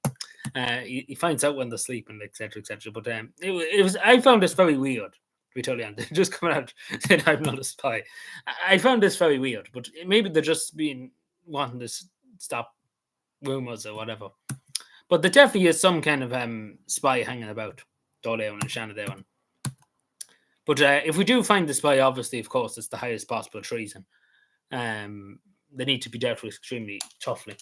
He finds out when they're sleeping, etc., etc. But it was. I found this very weird. To be totally honest, just coming out saying I'm not a spy. I found this very weird. But maybe they're just wanting to stop rumors or whatever. But there definitely is some kind of spy hanging about Dáil and Shannon. But if we do find the spy, obviously, of course, it's the highest possible treason. They need to be dealt with extremely toughly.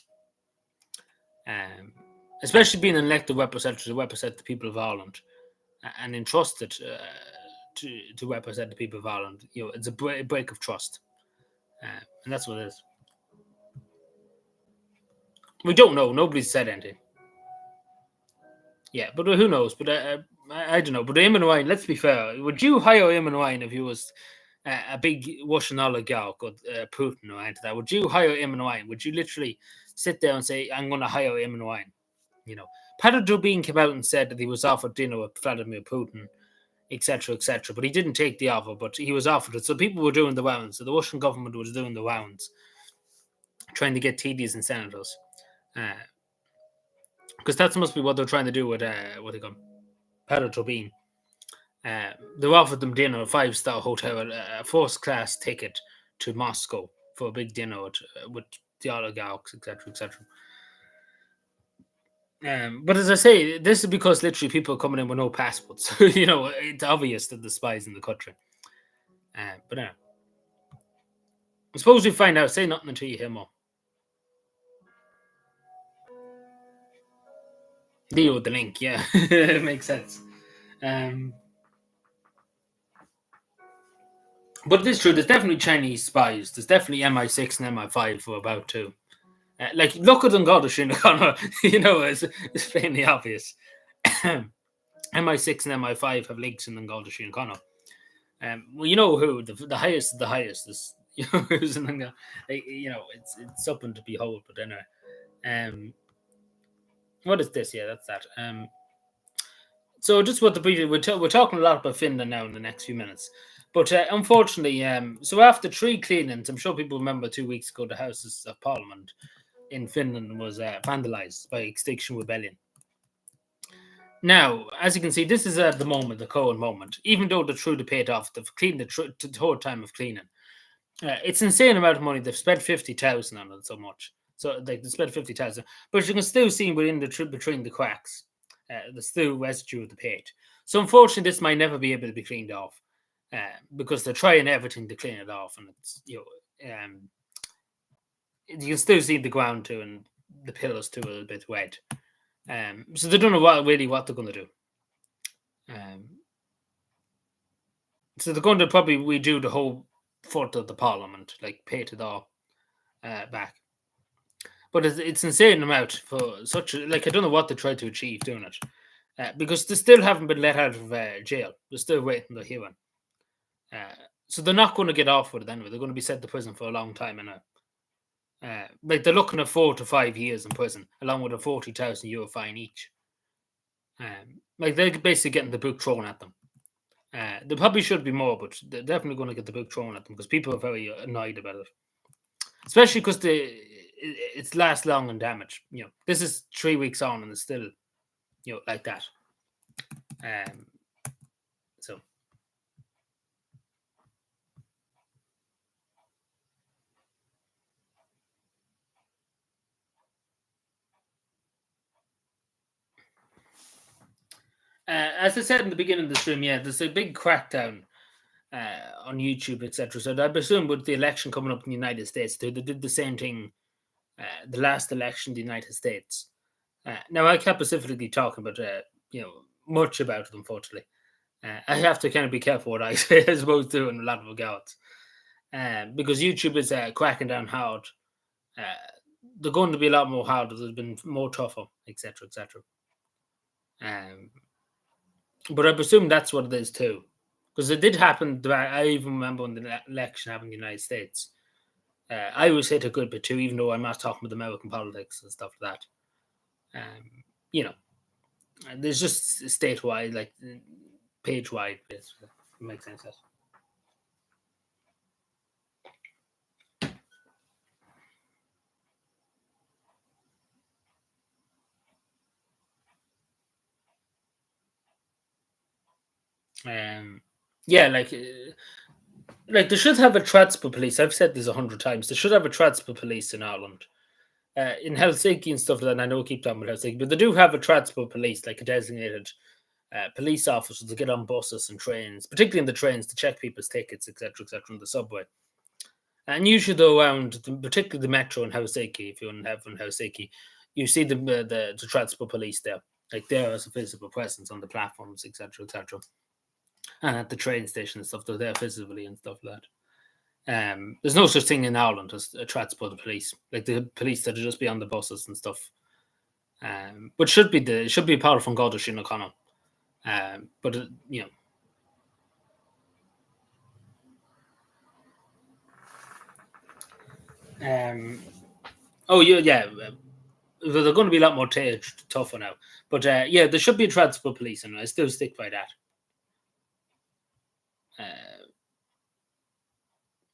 Especially being an elected representative to represent the people of Ireland and entrusted to represent the people of Ireland. It's a break of trust. And that's what it is. We don't know. Nobody's said anything. Yeah, but who knows? But I don't know. But Eamon Ryan, let's be fair. Would you hire Eamon Ryan if he was a big Russian oligarch or Putin or anything like that? Would you hire Eamon Ryan? Would you literally sit there and say, I'm going to hire Eamon Ryan? Petr Dubin came out and said that he was offered dinner with Vladimir Putin, etc., etc. But he didn't take the offer, but he was offered it. So people were doing the rounds. So the Russian government was doing the rounds, trying to get TDs and senators. Because that must be what they're trying to do with what they call Petr Dubin. They offered them dinner, a 5-star hotel, a first-class ticket to Moscow for a big dinner with the oligarchs, etc., etc. But as I say, this is because literally people are coming in with no passports. It's obvious that the spies in the country. But I suppose we find out. Say nothing until you hear more. Deal with the link, yeah. It makes sense. But it is true, there's definitely Chinese spies. There's definitely MI6 and MI5 for about two. Like, look at them, God, O'Connor, it's plainly obvious. MI6 and MI5 have links in Ngálda Sín Connor. Well, you know who the highest of the highest is. Who's in the, it's something to behold. But anyway, what is this? Yeah, that's that. So just what the brief, we're talking a lot about Finland now in the next few minutes. But unfortunately, so after three cleanings, I'm sure people remember 2 weeks ago the Houses of Parliament in Finland was vandalised by Extinction Rebellion. Now, as you can see, this is the moment, the Cohen moment. Even though they're through the paid off, they've cleaned the whole time of cleaning. It's an insane amount of money. They've spent 50,000 on it so much. So they spent 50,000, but you can still see within between the cracks, there's still residue of the paint. So unfortunately, this might never be able to be cleaned off because they're trying everything to clean it off, and it's you can still see the ground too, and the pillars too a little bit wet. So they don't know what they're going to do. So they're going to probably redo the whole foot of the Parliament, like paint it all back. But it's insane amount for such I don't know what they tried to achieve doing it, because they still haven't been let out of jail. They're still waiting to hearing. So they're not going to get off with it anyway. They're going to be sent to prison for a long time, and they're looking at 4 to 5 years in prison, along with a €40,000 fine each. They're basically getting the book thrown at them. There probably should be more, but they're definitely going to get the book thrown at them because people are very annoyed about it, especially because it's last long and damaged. This is 3 weeks on and it's still, like that. So. As I said in the beginning of the stream, there's a big crackdown on YouTube, etc. So I presume with the election coming up in the United States, they did the same thing. The last election in the United States. Now I can't specifically talk about much about it, unfortunately. I have to kind of be careful what I say as opposed to in a lot of regards, because YouTube is cracking down hard. They're going to be a lot more harder. There's been more tougher, etc., etc. But I presume that's what it is too, because it did happen. I even remember when the election happened in the United States. I was hit a good bit too, even though I'm not talking about American politics and stuff like that. There's just statewide, like page-wide, basically. It makes sense. They should have a transport police. I've said this 100 times. They should have a transport police in Ireland. In Helsinki and stuff like that, and I know we keep talking about Helsinki, but they do have a transport police, like a designated police officers to get on buses and trains, particularly in the trains, to check people's tickets, etc., on the subway. And usually, though, around particularly the metro in Helsinki, if you're in Helsinki, you see the transport police there, like there as a physical presence on the platforms, etc., and at the train station and stuff. They're there physically and stuff like that. There's no such thing in Ireland as a transport police, like the police that are just be on the buses and stuff. But should be a part of Ngálda Sín Connor. But they're going to be a lot more tougher now. But there should be a transport police, and I still stick by that.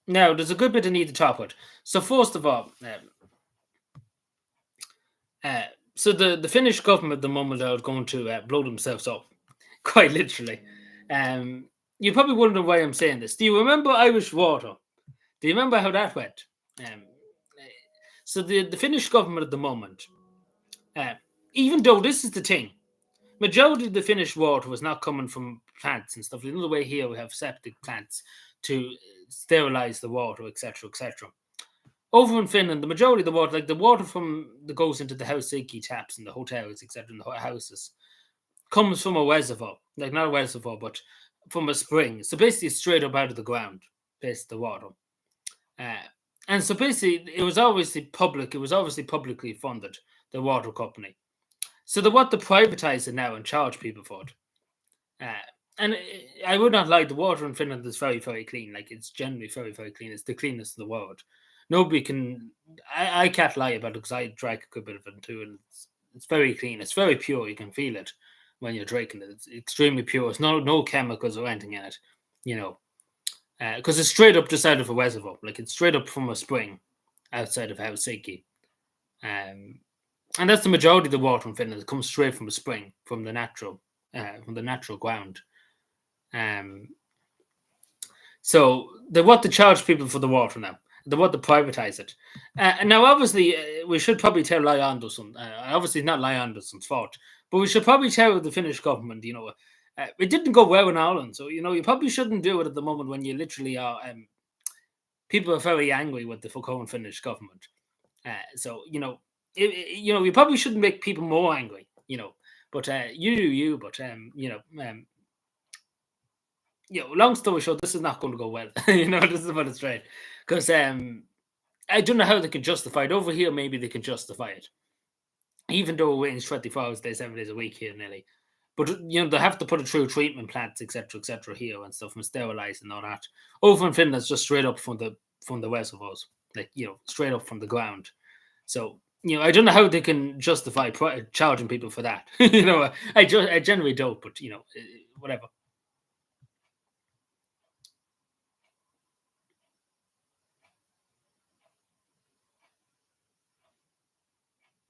Now, there's a good bit I need to talk about. So first of all, so the Finnish government at the moment are going to blow themselves up, quite literally. You're probably wondering why I'm saying this. Do you remember Irish water? Do you remember how that went? So the Finnish government at the moment, even though this is the thing, majority of the Finnish water was not coming from plants and stuff. Another way here we have septic plants to sterilize the water, etc., etc. over in Finland, the majority of the water, like the water that goes into the Helsinki taps and the hotels, etc., in the houses, comes from a reservoir, like not a reservoir, but from a spring. So basically, it's straight up out of the ground, basically the water. Uh, and so basically, it was obviously public. It was obviously publicly funded, the water company. So they want to privatize it now and charge people for it. And I would not lie, the water in Finland is very, very clean. Like, it's generally very, very clean. It's the cleanest in the world. Nobody can. I can't lie about it because I drank a good bit of it too, and it's very clean. It's very pure. You can feel it when you're drinking it. It's extremely pure. It's no chemicals or anything in it, you know, because it's straight up just out of a reservoir. Like, it's straight up from a spring outside of Helsinki. And that's the majority of the water in Finland. It comes straight from a spring, from the natural ground. So they want to charge people for the water now. They want to privatize it. And now, obviously, we should probably tell Lie Anderson. Obviously, not Lie Anderson's fault, but we should probably tell the Finnish government. It didn't go well in Ireland, so you probably shouldn't do it at the moment when you literally are. People are very angry with the current Finnish government. So you probably shouldn't make people more angry. But you do you. But long story short, this is not going to go well. This is what it's right. Because I don't know how they can justify it. Over here, maybe they can justify it. Even though we're waiting 24 hours a day, 7 days a week here nearly. But, they have to put it through treatment plants, etc., here and stuff, and sterilize and all that. Over in Finland, it's just straight up from the reservoirs. Like, straight up from the ground. So, I don't know how they can justify charging people for that. I generally don't, but, whatever.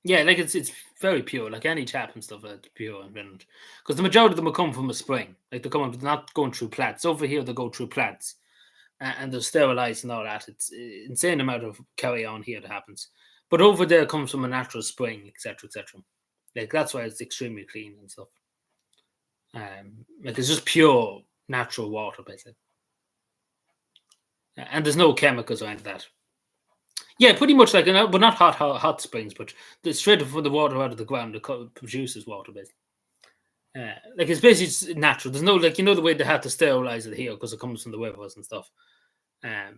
Yeah, like it's very pure. Like any tap and stuff, it's pure in Finland. Because the majority of them will come from a spring. Like they're not going through plants. Over here, they go through plants, and they're sterilized and all that. It's insane amount of carry on here that happens. But over there comes from a natural spring, etc., etc. Like that's why it's extremely clean and stuff. Like it's just pure natural water, basically, and there's no chemicals or anything like that. Yeah, pretty much like, but not hot springs, but straight from the water out of the ground that produces water, basically. Like it's basically natural. There's no like the way they had to sterilize it here because it comes from the rivers and stuff.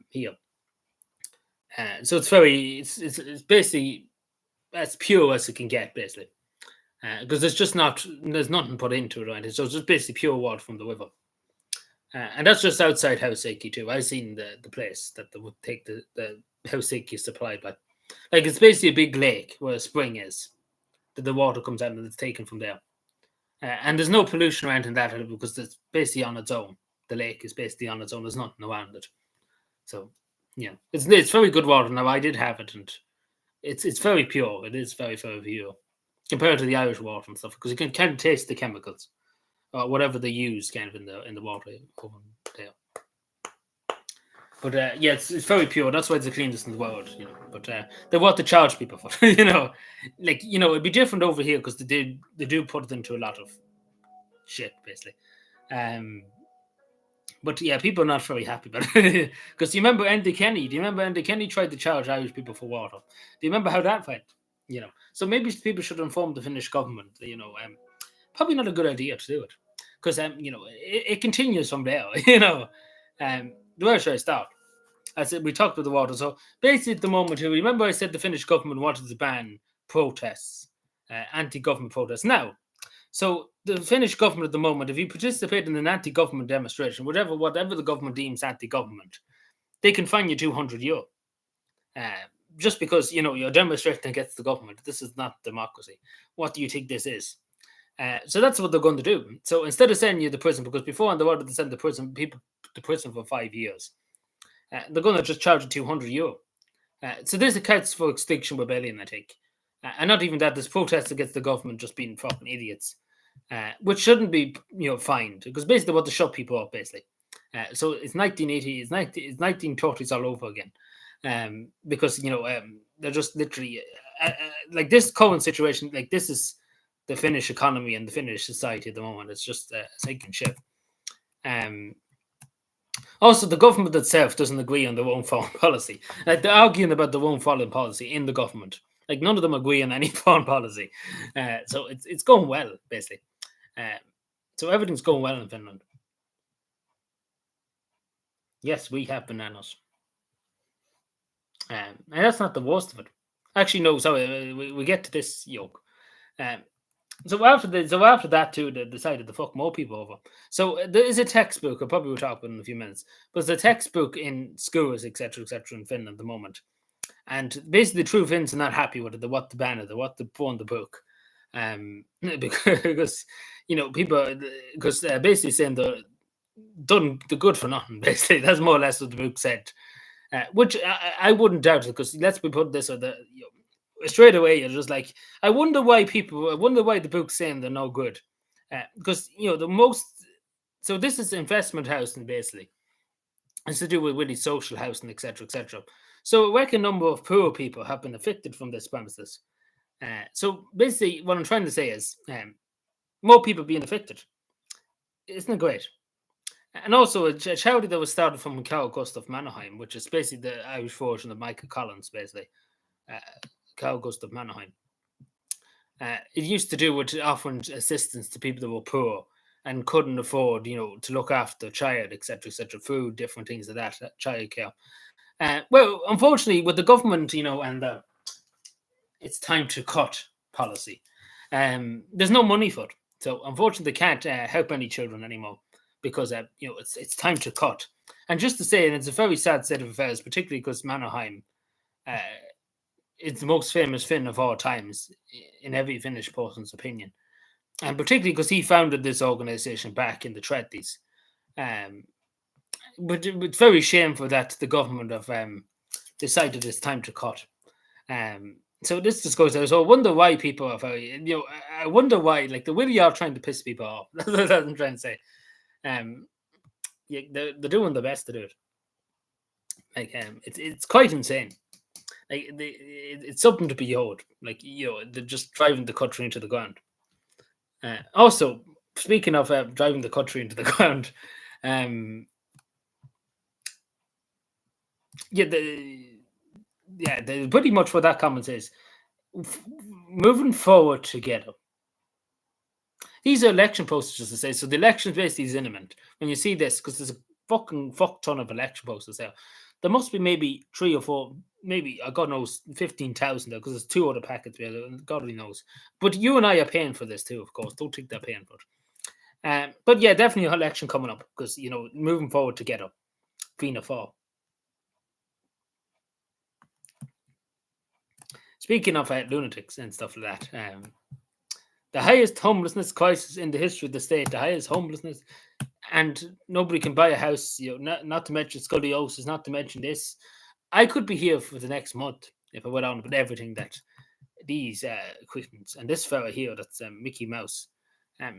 Here, so it's it's basically as pure as it can get, basically, because there's nothing put into it, right? So it's just basically pure water from the river. And that's just outside Helsinki too. I've seen the place that they would take the Helsinki is supplied by. Like it's basically a big lake where a spring is, that the water comes out and it's taken from there. And there's no pollution or anything that because it's basically on its own. The lake is basically on its own. There's nothing around it. So it's very good water. Now I did have it, and it's very pure. It is very, very pure compared to the Irish water and stuff because you can kind of taste the chemicals. Or whatever they use kind of in the water over there. But it's very pure. That's why it's the cleanest in the world, But they want to charge people for it, it'd be different over here because they do put it into a lot of shit, basically. But yeah, people are not very happy about it because do you remember Andy Kenny? Do you remember Andy Kenny tried to charge Irish people for water? Do you remember how that went? So maybe people should inform the Finnish government. Probably not a good idea to do it because it continues from there. Where should I start? I said we talked about the water. So basically, at the moment, remember I said the Finnish government wanted to ban protests, anti-government protests. Now, so the Finnish government at the moment, if you participate in an anti-government demonstration, whatever the government deems anti-government, they can fine you €200. Just because you're demonstrating against the government. This is not democracy. What do you think this is? So that's what they're going to do. So instead of sending you to prison, because before on the order they send people to prison for 5 years, they're going to just charge you €200. So this accounts for Extinction Rebellion, I think. And not even that, there's protests against the government just being fucking idiots, which shouldn't be fined, because basically they want to shut people up, basically. So it's 1980, it's 1930s all over again, because they're just literally like this current situation. Like this is the Finnish economy and the Finnish society at the moment. It's just a sinking ship. Also, the government itself doesn't agree on their own foreign policy. Like they're arguing about their own foreign policy in the government. Like none of them agree on any foreign policy. So it's going well, basically. Uh, so everything's going well in Finland. Yes, we have bananas. And that's not the worst of it. Actually, no. Sorry, we get to this yoke. Um, so after that too, they decided to fuck more people over. So there is a textbook. I'll probably will talk about it in a few minutes. But there's a textbook in schools, etc., in Finland at the moment. And basically, the true Finns are not happy with it. They want to ban it. They want to burn the book, because people because basically saying done the good for nothing. Basically, that's more or less what the book said. Which I wouldn't doubt it, because let's be put this way: straight away you're just like, I wonder why the book's saying they're no good, because the most. So this is investment housing basically. It's to do with really social housing, etc., etc. So a reckon number of poor people have been affected from this premises. So basically, what I'm trying to say is, more people being affected. Isn't it great? And also a charity that was started from Carl Gustav Mannerheim, which is basically the Irish version of Michael Collins, basically. Carl Gustav Mannerheim. It used to do with offering assistance to people that were poor and couldn't afford, to look after a child, etc., food, different things like that, childcare. Well, unfortunately, with the government, and it's time to cut policy, there's no money for it. So unfortunately, they can't help any children anymore because it's time to cut. And just to say, and it's a very sad state of affairs, particularly because Mannerheim, it's the most famous Finn of all times in every Finnish person's opinion, and particularly because he founded this organization back in the 30s. But it's very shameful that the government have decided it's time to cut. So this just goes there. So I wonder why people are very, I wonder why, like, the really are trying to piss people off. That's what I'm trying to say. Yeah, they're doing the best to do it. Like, it's quite insane. Like, it's something to behold. Like, they're just driving the country into the ground. Also, speaking of driving the country into the ground, pretty much what that comment is. Moving forward together. These are election posters, to say. So the election basically is imminent. When you see this, because there's a fuck ton of election posters there. There must be maybe 3 or 4, maybe, God knows, 15,000 there, because there's 2 other packets there, God only knows. But you and I are paying for this too, of course. Don't think they're paying for it. But yeah, definitely an election coming up, because, moving forward together. Fianna Fáil. Speaking of lunatics and stuff like that, the highest homelessness crisis in the history of the state, the highest homelessness, and nobody can buy a house, not to mention scoliosis, not to mention this. I could be here for the next month if I went on with everything that these equipments and this fella here, that's Mickey Mouse. I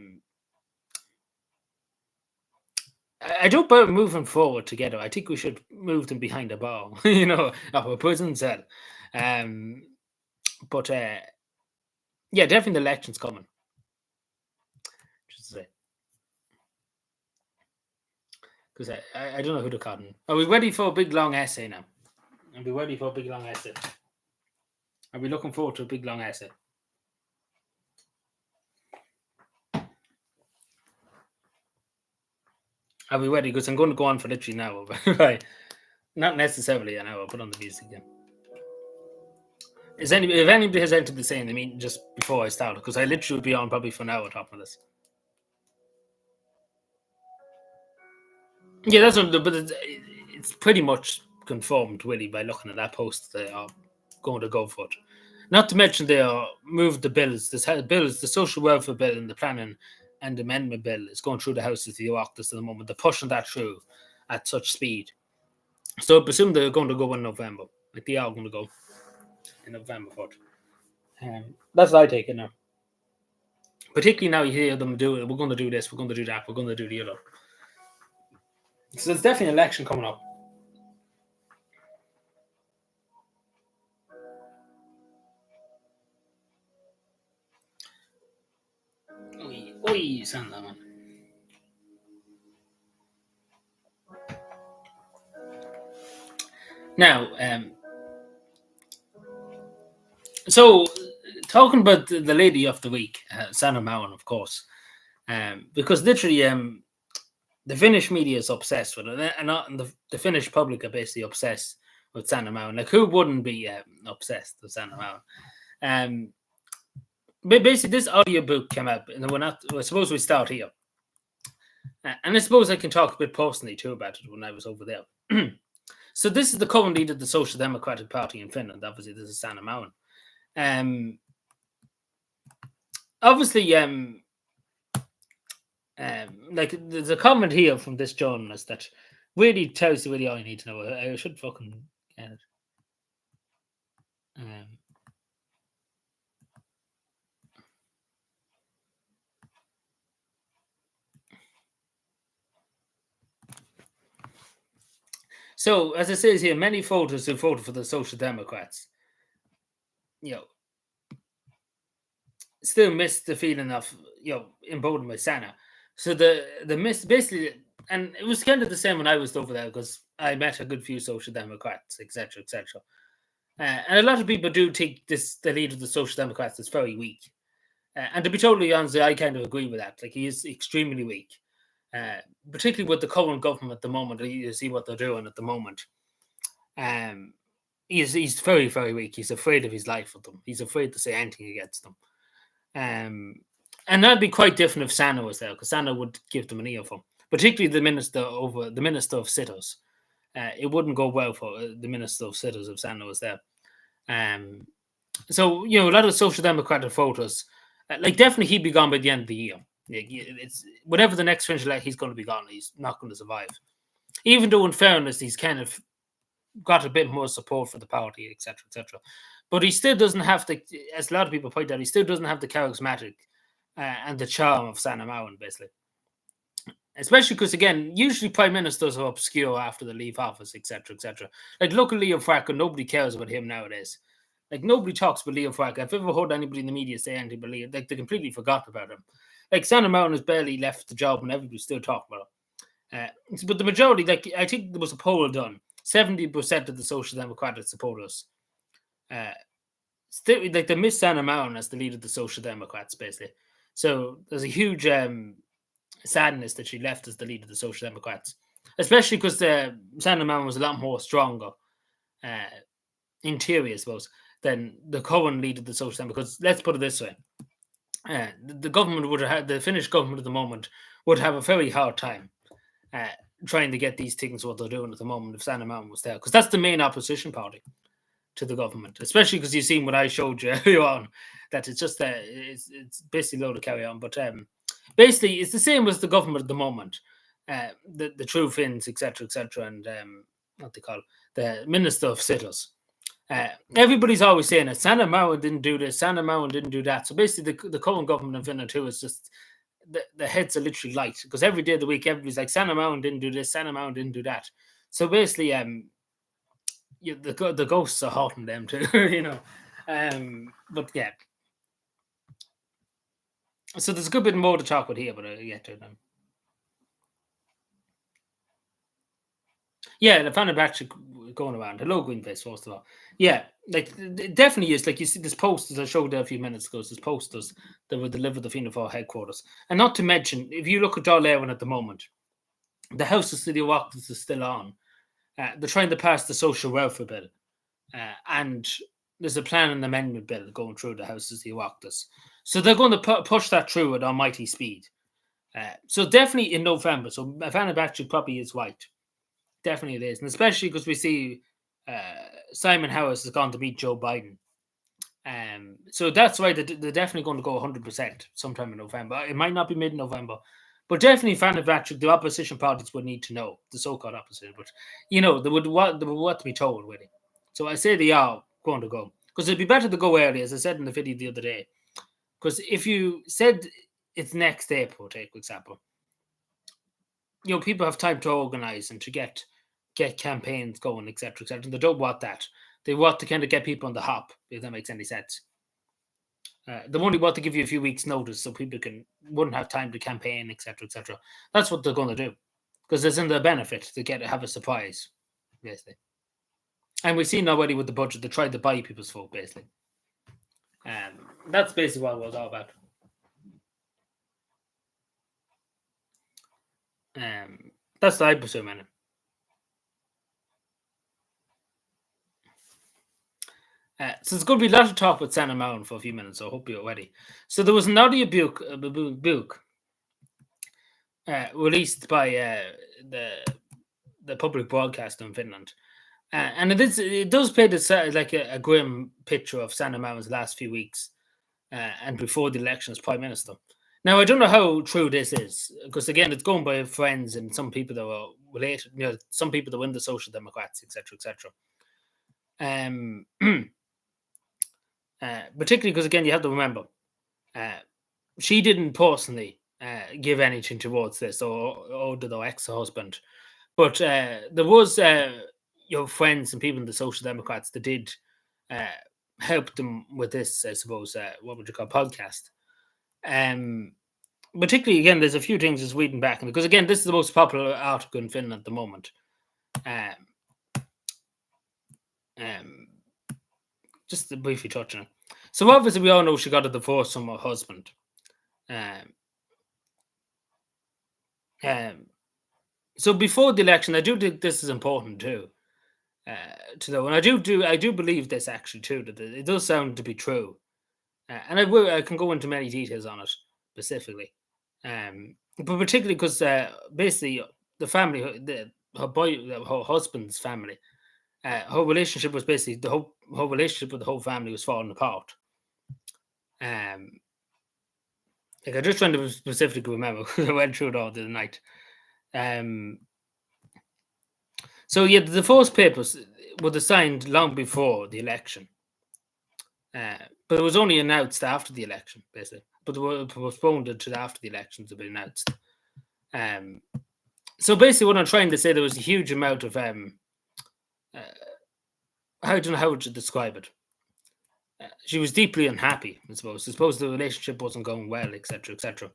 don't about moving forward together. I think we should move them behind a bar, of a prison cell. But yeah, definitely the election's coming. Just to say. Because I don't know who to call him. Are we ready for a big long essay now? Are we ready for a big long essay? Are we looking forward to a big long essay? Are we ready? Because I'm going to go on for literally an hour. Right. Not necessarily an hour. I'll put on the music again. If anybody has anything to say in the meeting just before I start, because I literally would be on probably for an hour talking this. Yeah, that's what, but it's pretty much confirmed, really, by looking at that post. They are going to go for it. Not to mention they are moved the bills. The social welfare bill and the planning and amendment bill is going through the House of the Oireachtas at the moment. They're pushing that through at such speed. So I presume they're going to go in November. Like they are going to go in November for it. That's what I take it now. Particularly now you hear them do it. We're going to do this. We're going to do that. We're going to do the other. So there's definitely an election coming up. Oi, send that man. Now, so talking about the lady of the week, Sanna Marin, of course, because literally, the Finnish media is obsessed with it, and the Finnish public are basically obsessed with Sanna Marin. Like, who wouldn't be obsessed with Sanna Marin? But basically, this audiobook came out, and I suppose we start here. And I suppose I can talk a bit personally too about it when I was over there. So this is the current leader of the Social Democratic Party in Finland. Obviously, this is Sanna Marin. Obviously, like there's a comment here from this journalist that really tells you really all you need to know. I should fucking get it. So, as it says here, many voters who voted for the Social Democrats, still miss the feeling of emboldened by Sanna. So the miss basically, and it was kind of the same when I was over there because I met a good few Social Democrats, etc., etc. And a lot of people do think the leader of the Social Democrats is very weak. And to be totally honest, I kind of agree with that. Like, he is extremely weak, particularly with the current government at the moment. You see what they're doing at the moment. He's very, very weak. He's afraid of his life with them. He's afraid to say anything against them. And that'd be quite different if Sanna was there, because Sanna would give them an earful, particularly the minister of Sitters. It wouldn't go well for the minister of Sitters if Sanna was there. So a lot of Social Democratic voters, like, definitely he'd be gone by the end of the year. It's whatever the next Finnish he's going to be gone. He's not going to survive. Even though, in fairness, he's kind of got a bit more support for the party, etc., etc. But he still doesn't have the, as a lot of people point out, he still doesn't have the charismatic and the charm of Sanna Marin, basically. Especially because, again, usually prime ministers are obscure after they leave office, etc., etc. Like, look at Leo Varadkar, nobody cares about him nowadays. Like, nobody talks about Leo Varadkar. I've ever heard anybody in the media say anything about Leo. Like, they completely forgot about him. Like, Sanna Marin has barely left the job and everybody's still talking about him. But the majority, like, I think there was a poll done, 70% of the Social Democratic supporters still, like, they miss Sanna Marin as the leader of the Social Democrats, basically. So there's a huge sadness that she left as the leader of the Social Democrats, especially because Sanna Marin was a lot more stronger in theory, I suppose, than the current leader of the Social Democrats. Because let's put it this way: the government would have, the Finnish government at the moment would have a very hard time trying to get these things what they're doing at the moment if Sanna Marin was there, because that's the main opposition party to the government, especially because you've seen what I showed you earlier on, that it's just it's basically low to carry on. But basically, it's the same as the government at the moment, the True Finns, etc., etc., and what they call the Minister of Sitters. Everybody's always saying that Sanna Marin didn't do this, Sanna Marin didn't do that. So basically, the current government in Finland too is just the heads are literally light, because every day of the week everybody's like, Sanna Marin didn't do this, Sanna Marin didn't do that. So basically, the ghosts are haunting them too, But yeah, so there's a good bit more to talk about here, but I'll get to them. Yeah, the fan of actually going around. Hello, Greenface, first of all. Yeah, like, it definitely is. Like, you see, there's posters I showed there a few minutes ago. There's posters that were delivered to Fianna Fáil headquarters. And not to mention, if you look at Dáil at the moment, the House of City Oireachtas is still on. They're trying to pass the social welfare bill. And there's a plan and amendment bill going through the House of City Oireachtas. So they're going to push that through at almighty speed. So definitely in November. So Fanny Batchy probably is right. Definitely it is. And especially because we see Simon Harris has gone to meet Joe Biden. So that's why they're definitely going to go 100% sometime in November. It might not be mid-November, but definitely Fanny Batchy, the opposition parties would need to know, the so-called opposition. But, they would want to be told, really. So I say they are going to go. Because it'd be better to go early, as I said in the video the other day. Because if you said it's next April, take for example, people have time to organise and to get campaigns going, etc., etc. And they don't want that. They want to kind of get people on the hop, if that makes any sense. They only want to give you a few weeks' notice so people wouldn't have time to campaign, etc., etc. That's what they're going to do, because it's in their benefit to have a surprise, basically. And we've seen already with the budget, they tried to buy people's vote, basically. That's basically what it was all about. That's what I presume, anyway. So there's going to be a lot of talk with Santa Mountain for a few minutes, so I hope you're ready. So there was an audio book released by the public broadcaster in Finland. And it does paint like a grim picture of Santa Mountain's last few weeks and before the election as Prime Minister. Now, I don't know how true this is, because again, it's going by friends and some people that were related, some people that were in the Social Democrats, etc., etc. Particularly because, again, you have to remember, she didn't personally give anything towards this, or did her ex-husband. But there was friends and people in the Social Democrats that did help them with this, I suppose, what would you call podcast. Particularly, again, there's a few things just reading back, because, again, this is the most popular article in Finland at the moment. Just to briefly touch on it. So obviously we all know she got a divorce from her husband. So before the election, I do think this is important too, to know, and I do believe this actually too, that it does sound to be true, and I can go into many details on it specifically, but particularly because basically the family, her husband's family, her relationship was basically her relationship with the whole family was falling apart. Like, I'm just trying to specifically remember because I went through it all the night. So yeah, the divorce papers were signed long before the election, but it was only announced after the election, basically. But they were postponed until after the elections had been announced. So basically, what I'm trying to say, there was a huge amount of I don't know how to describe it. She was deeply unhappy, I suppose. I suppose the relationship wasn't going well, etc., etc.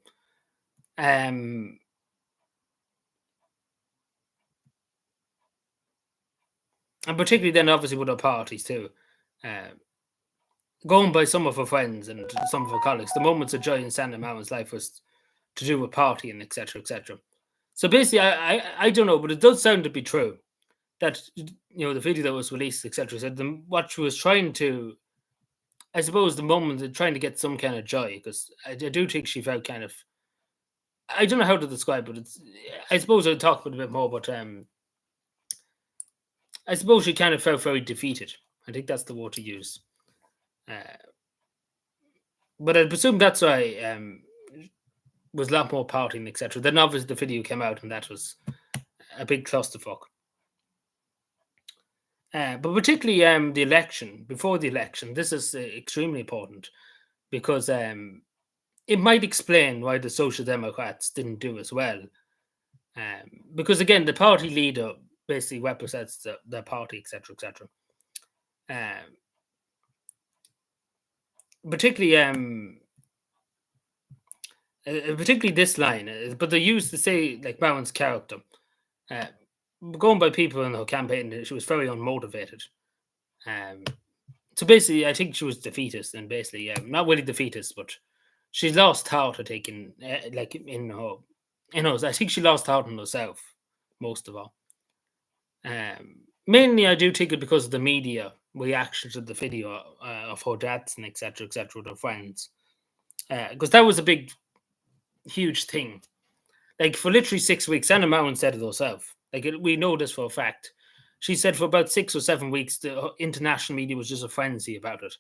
And particularly then, obviously, with her parties too. Going by some of her friends and some of her colleagues, the moments of joy in Santa Mountain's life was to do with partying, etc., etc. So basically, I don't know, but it does sound to be true that the video that was released, etc., said what she was trying to, I suppose, the moment of trying to get some kind of joy, because I do think she felt kind of, I don't know how to describe it. I suppose I'll talk about it a bit more, but I suppose she kind of felt very defeated. I think that's the word to use. But I presume that's why was a lot more partying, etc. Then obviously the video came out, and that was a big clusterfuck. But particularly the election, before the election, this is extremely important, because it might explain why the Social Democrats didn't do as well. Because again, the party leader basically represents the party, etc., etc. Particularly this line, but they used to say, like, Maron's character, going by people in her campaign, she was very unmotivated. So basically, I think she was defeatist, and basically, not really defeatist, but she lost heart, I think, like in her, I think she lost heart in herself, most of all. Mainly, I do think it because of the media reaction to the video of her dancing, etc., etc., with her friends, because that was a big, huge thing. Like, for literally 6 weeks, Anna Mowen said it herself. Like, we know this for a fact. She said for about 6 or 7 weeks, the international media was just a frenzy about it.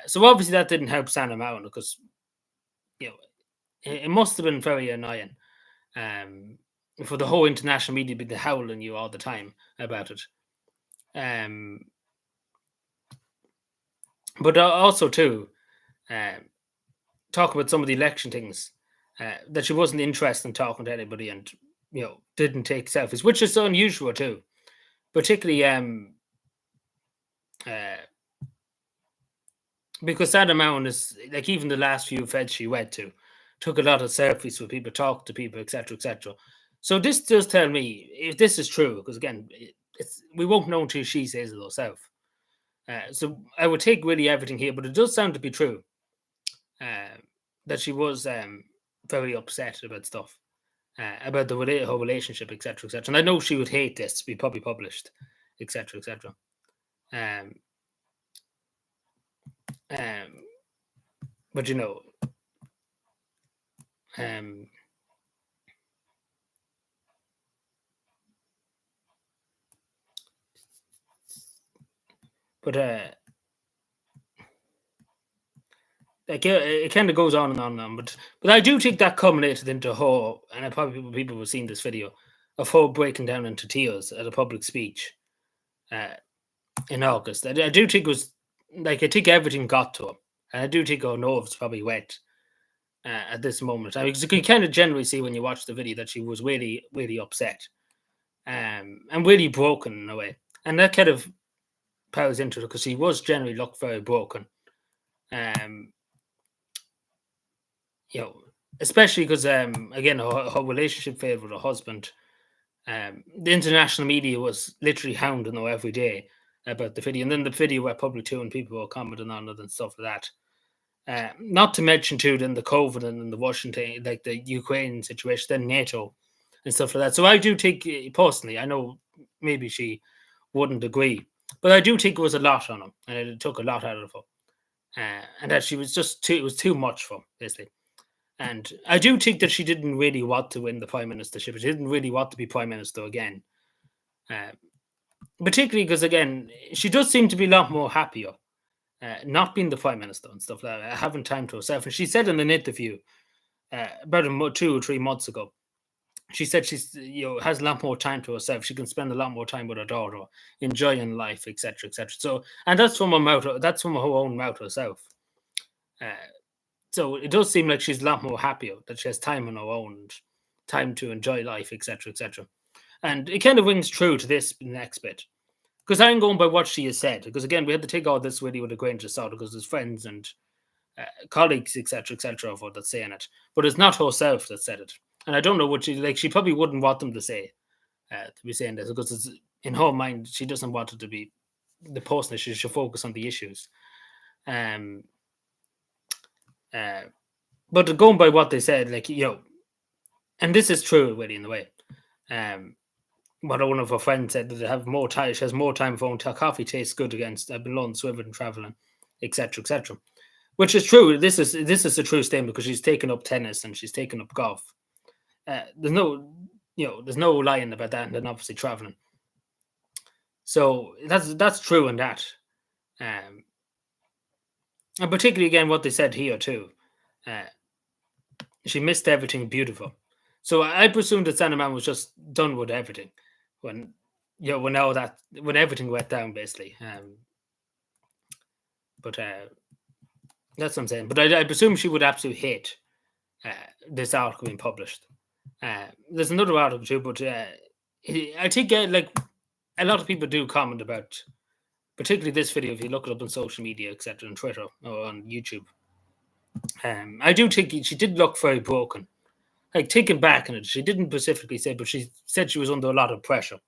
So obviously that didn't help Santa Mowen, because it must have been very annoying for the whole international media to be howling you all the time about it. But also too, talk about some of the election things, that she wasn't interested in talking to anybody, and didn't take selfies, which is unusual too, particularly because Santa Mountain is, like, even the last few feds she went to, took a lot of selfies with people, talked to people, etc., etc. So this does tell me, if this is true, because again, we won't know until she says it herself. So I would take really everything here, but it does sound to be true that she was very upset about stuff, about her relationship, etc., etc. And I know she would hate this to be probably published, etc., etc. Um, um, but um, but like it kind of goes on and on and on. But I do think that culminated into her, and I probably people have seen this video of her breaking down into tears at a public speech in August. I do think it was like I think everything got to her, and I do think her nerves probably wet at this moment. I mean, 'cause you can kind of generally see when you watch the video that she was really, really upset, and really broken in a way, and that kind of powers into it because she was generally looked very broken. Um, Especially because again her relationship failed with her husband. The international media was literally hounding her every day about the video, and then the video went public too, and people were commenting on it and stuff like that. Not to mention too, then the COVID and the Washington, like the Ukraine situation, then NATO and stuff like that. So I do think, personally, I know maybe she wouldn't agree, but I do think it was a lot on him, and it took a lot out of her, and that she was just too. It was too much for him, basically. And I do think that she didn't really want to win the prime ministership. She didn't really want to be prime minister again, uh, particularly because again she does seem to be a lot more happier not being the prime minister and stuff like that, having time to herself. And she said in an interview about 2 or 3 months ago, she said she's has a lot more time to herself. She can spend a lot more time with her daughter, enjoying life, etc., etc. So, and that's from her mouth. That's from her own mouth herself. Uh, so it does seem like she's a lot more happier that she has time on her own, and time to enjoy life, etc., etc. And it kind of rings true to this next bit because I'm going by what she has said. Because again, we had to take all this really with a grain of salt because there's friends and colleagues, etc., etc., of her that's saying it, but it's not herself that said it. And I don't know what she like. She probably wouldn't want them to say to be saying this because it's in her mind she doesn't want it to be the person that she should focus on the issues. Um, but going by what they said, like and this is true, really, in the way. What one of her friends said that they have more time. She has more time for her coffee tastes good against. I've been long swimming, traveling, etc., etc. Which is true. This is a true statement because she's taken up tennis and she's taken up golf. There's no lying about that, and then obviously traveling. So that's true in that. And particularly again what they said here too. She missed everything beautiful. So I presume that Santa Man was just done with everything when when everything went down basically. But that's what I'm saying. But I presume she would absolutely hate this article being published. There's another article too, but I think like a lot of people do comment about, particularly this video if you look it up on social media, etc., on Twitter or on YouTube. I do think she did look very broken. Like taken back in it, she didn't specifically say, but she said she was under a lot of pressure.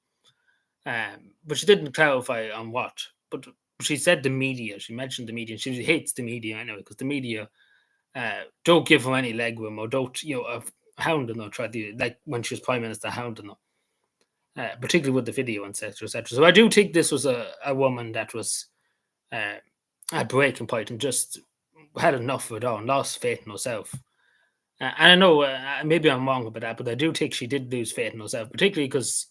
But she didn't clarify on what. But she said the media. She mentioned the media. And she hates the media anyway because the media don't give her any leg room or don't hounding her. Try to like when she was prime minister, hounding her, particularly with the video, etc., etc. So I do think this was a woman that was at breaking point and just had enough of it all and lost faith in herself. And I know maybe I'm wrong about that, but I do think she did lose faith in herself, particularly because,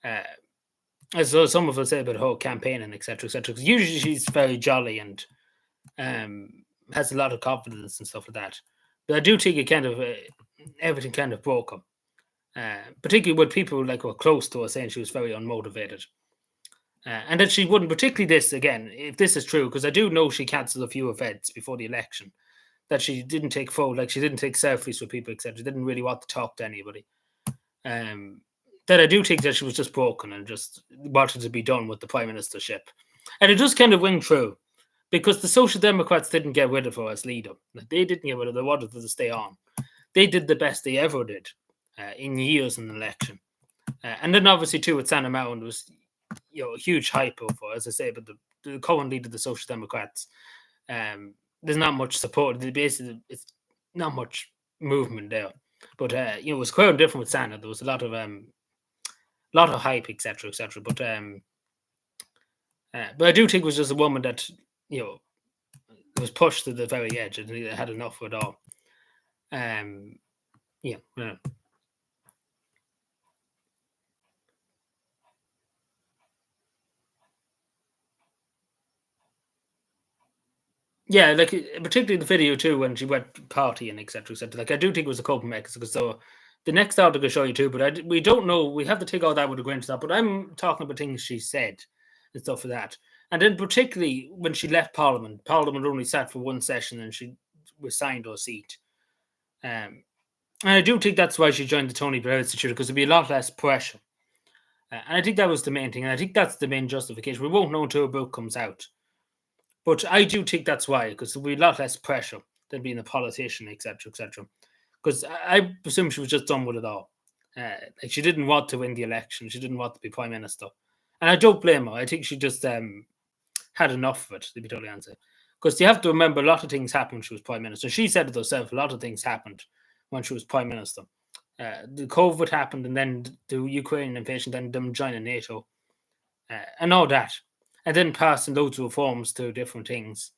as some of us say about her campaigning, etc., etc. Because usually she's very jolly and has a lot of confidence and stuff like that. But I do think it kind of everything kind of broke her, particularly with people like who were close to her saying she was very unmotivated. And that she wouldn't, particularly this again, if this is true, because I do know she cancelled a few events before the election. That she didn't take she didn't take selfies with people, etc. She didn't really want to talk to anybody. That I do think that she was just broken and just wanted to be done with the prime ministership. And it does kind of ring true because the Social Democrats didn't get rid of her as leader. Like, they didn't get rid of her, they wanted her to stay on. They did the best they ever did in years in the election. And then obviously too with Santa Mound was huge hype over, as I say, but the current leader of the Social Democrats, there's not much support. Basically, it's not much movement there. But it was quite different with Santa. There was a lot of hype, etc., etc. But I do think it was just a woman that was pushed to the very edge and had enough of it all. Yeah. Yeah, like particularly the video too when she went partying, etc., etc. Like I do think it was a coping mechanism. So the next article will show you too, but we don't know. We have to take all that with a grain of salt. But I'm talking about things she said and stuff like that. And then particularly when she left Parliament, Parliament only sat for one session and she resigned her seat. And I do think that's why she joined the Tony Blair Institute, because there'd be a lot less pressure. And I think that was the main thing. And I think that's the main justification. We won't know until a book comes out. But I do think that's why, because there'll be a lot less pressure than being a politician, etc., etc. Because I presume she was just done with it all. Like she didn't want to win the election. She didn't want to be prime minister. And I don't blame her. I think she just had enough of it, to be totally honest. Because you have to remember a lot of things happened when she was prime minister. She said it herself, a lot of things happened when she was prime minister. The COVID happened, and then the Ukrainian invasion, then them joining NATO, and all that. And then passing loads of reforms to different things.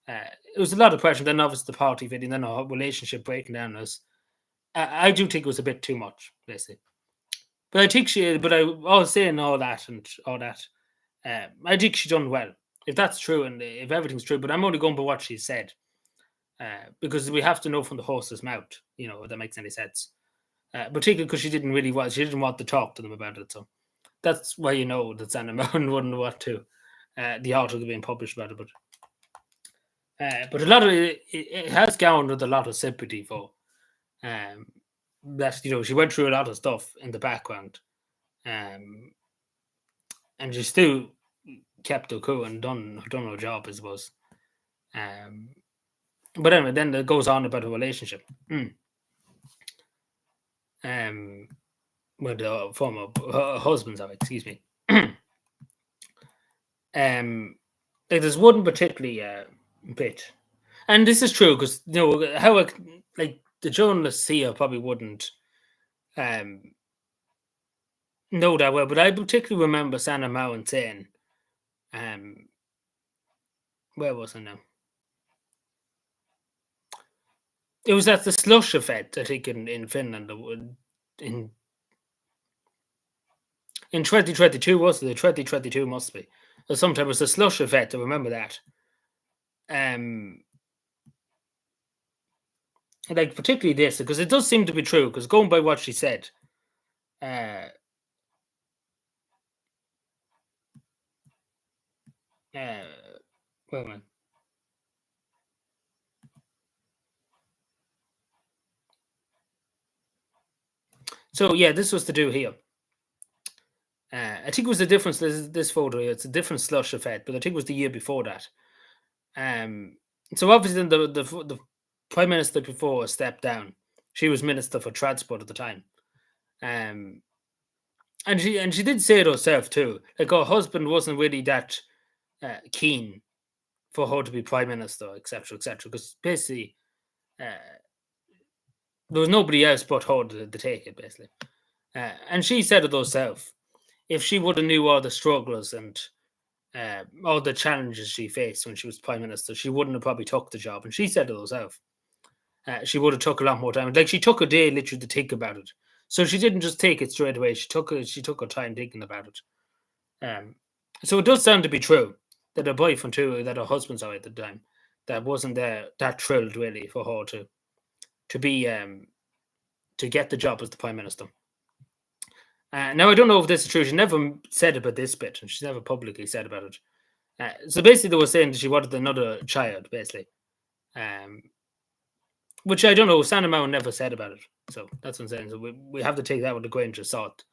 It was a lot of pressure. Then obviously the party video, and then our relationship breaking down. I do think it was a bit too much, basically. But I think but I was saying all that and all that. I think she done well. If that's true and if everything's true, but I'm only going by what she said. Because we have to know from the horse's mouth, if that makes any sense. Particularly because she didn't want to talk to them about it. So that's why that Sandra Mountain wouldn't want to. The article being published about it, but a lot of it has garnered a lot of sympathy for that. She went through a lot of stuff in the background, and she still kept her cool and done her job, I suppose. But anyway, then it goes on about a relationship. With the former husband's of it, excuse me. Like there's one particularly bit, and this is true because how like the journalists here probably wouldn't know that well, but I particularly remember Sandra Mowen saying, where was I now? It was at the slush effect, I think, in Finland. In 2022, was it? 2022 must be. Or sometime it was the slush effect. I remember that. Like particularly this, because it does seem to be true. Because going by what she said, well, so yeah, this was to do here. I think it was the difference. This photo here, it's a different slush effect, but I think it was the year before that. So obviously, the prime minister before stepped down. She was minister for transport at the time, and she did say it herself too. Like her husband wasn't really that keen for her to be prime minister, etc., etc. Because basically, there was nobody else but her to take it, basically. And she said it herself. If she would have knew all the struggles and all the challenges she faced when she was prime minister, she wouldn't have probably took the job. And she said it herself. She would have took a lot more time. Like she took a day literally to think about it. So she didn't just take it straight away. She took her time thinking about it. So it does sound to be true that her boyfriend too, that her husband's out at the time, that wasn't there that thrilled really for her to be to get the job as the prime minister. Now I don't know if this is true. She never said about this bit, and she's never publicly said about it. So basically, they were saying that she wanted another child, basically. Which I don't know. Sandra Mowen never said about it, so that's what I'm saying. So we have to take that with a grain of salt,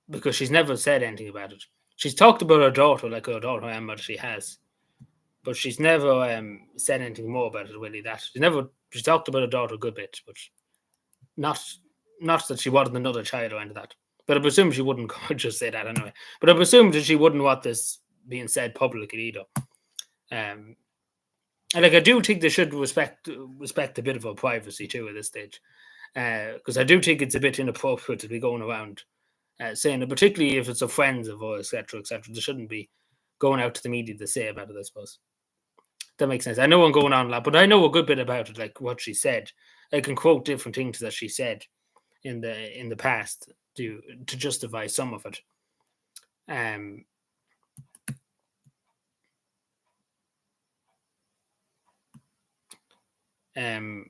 because she's never said anything about it. She's talked about her daughter, like her daughter Emma, she has, but she's never said anything more about it. Really, that she talked about her daughter a good bit, but not that she wanted another child or anything like that. But I presume she wouldn't just say that anyway. But I presume that she wouldn't want this being said publicly either. And like I do think they should respect a bit of her privacy too at this stage, because I do think it's a bit inappropriate to be going around saying it, particularly if it's a friends of her, etc., etc. They shouldn't be going out to the media to say about it. I suppose that makes sense. I know I'm going on a lot, but I know a good bit about it, like what she said. I can quote different things that she said in the past to justify some of it. Um, um,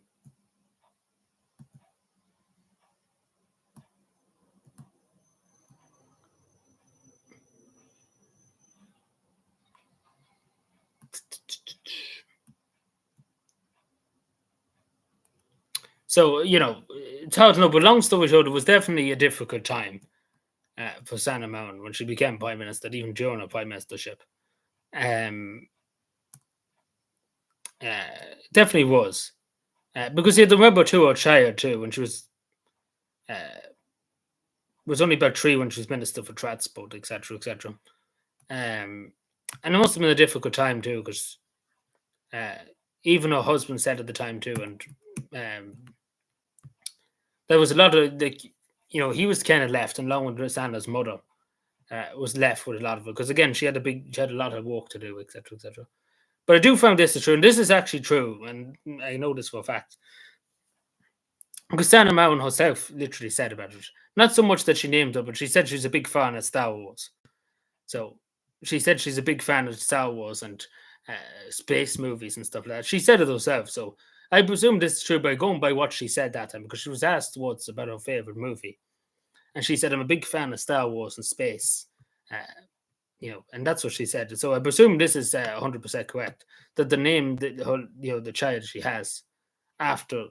so it's hard to know, but long story short, it was definitely a difficult time for Santa Mountain when she became prime minister, even during her prime ministership. Um, Definitely was. Because you had to remember too, her child too, when she was only about 3 when she was minister for transport, etc., etc. And it must have been a difficult time too, because even her husband said at the time too, and there was a lot of he was kind of left, and along with Santa's mother was left with a lot of it, because again she had a lot of work to do, etc., etc. But I do find this is true, and this is actually true, and I know this for a fact. Because Santa Mountain herself literally said about it. Not so much that she named her, but she said she's a big fan of Star Wars. So she said she's a big fan of Star Wars and space movies and stuff like that. She said it herself. So I presume this is true by going by what she said that time, because she was asked what's about her favorite movie. And she said, I'm a big fan of Star Wars and space. And that's what she said. So I presume this is 100% correct. That the name, the child she has after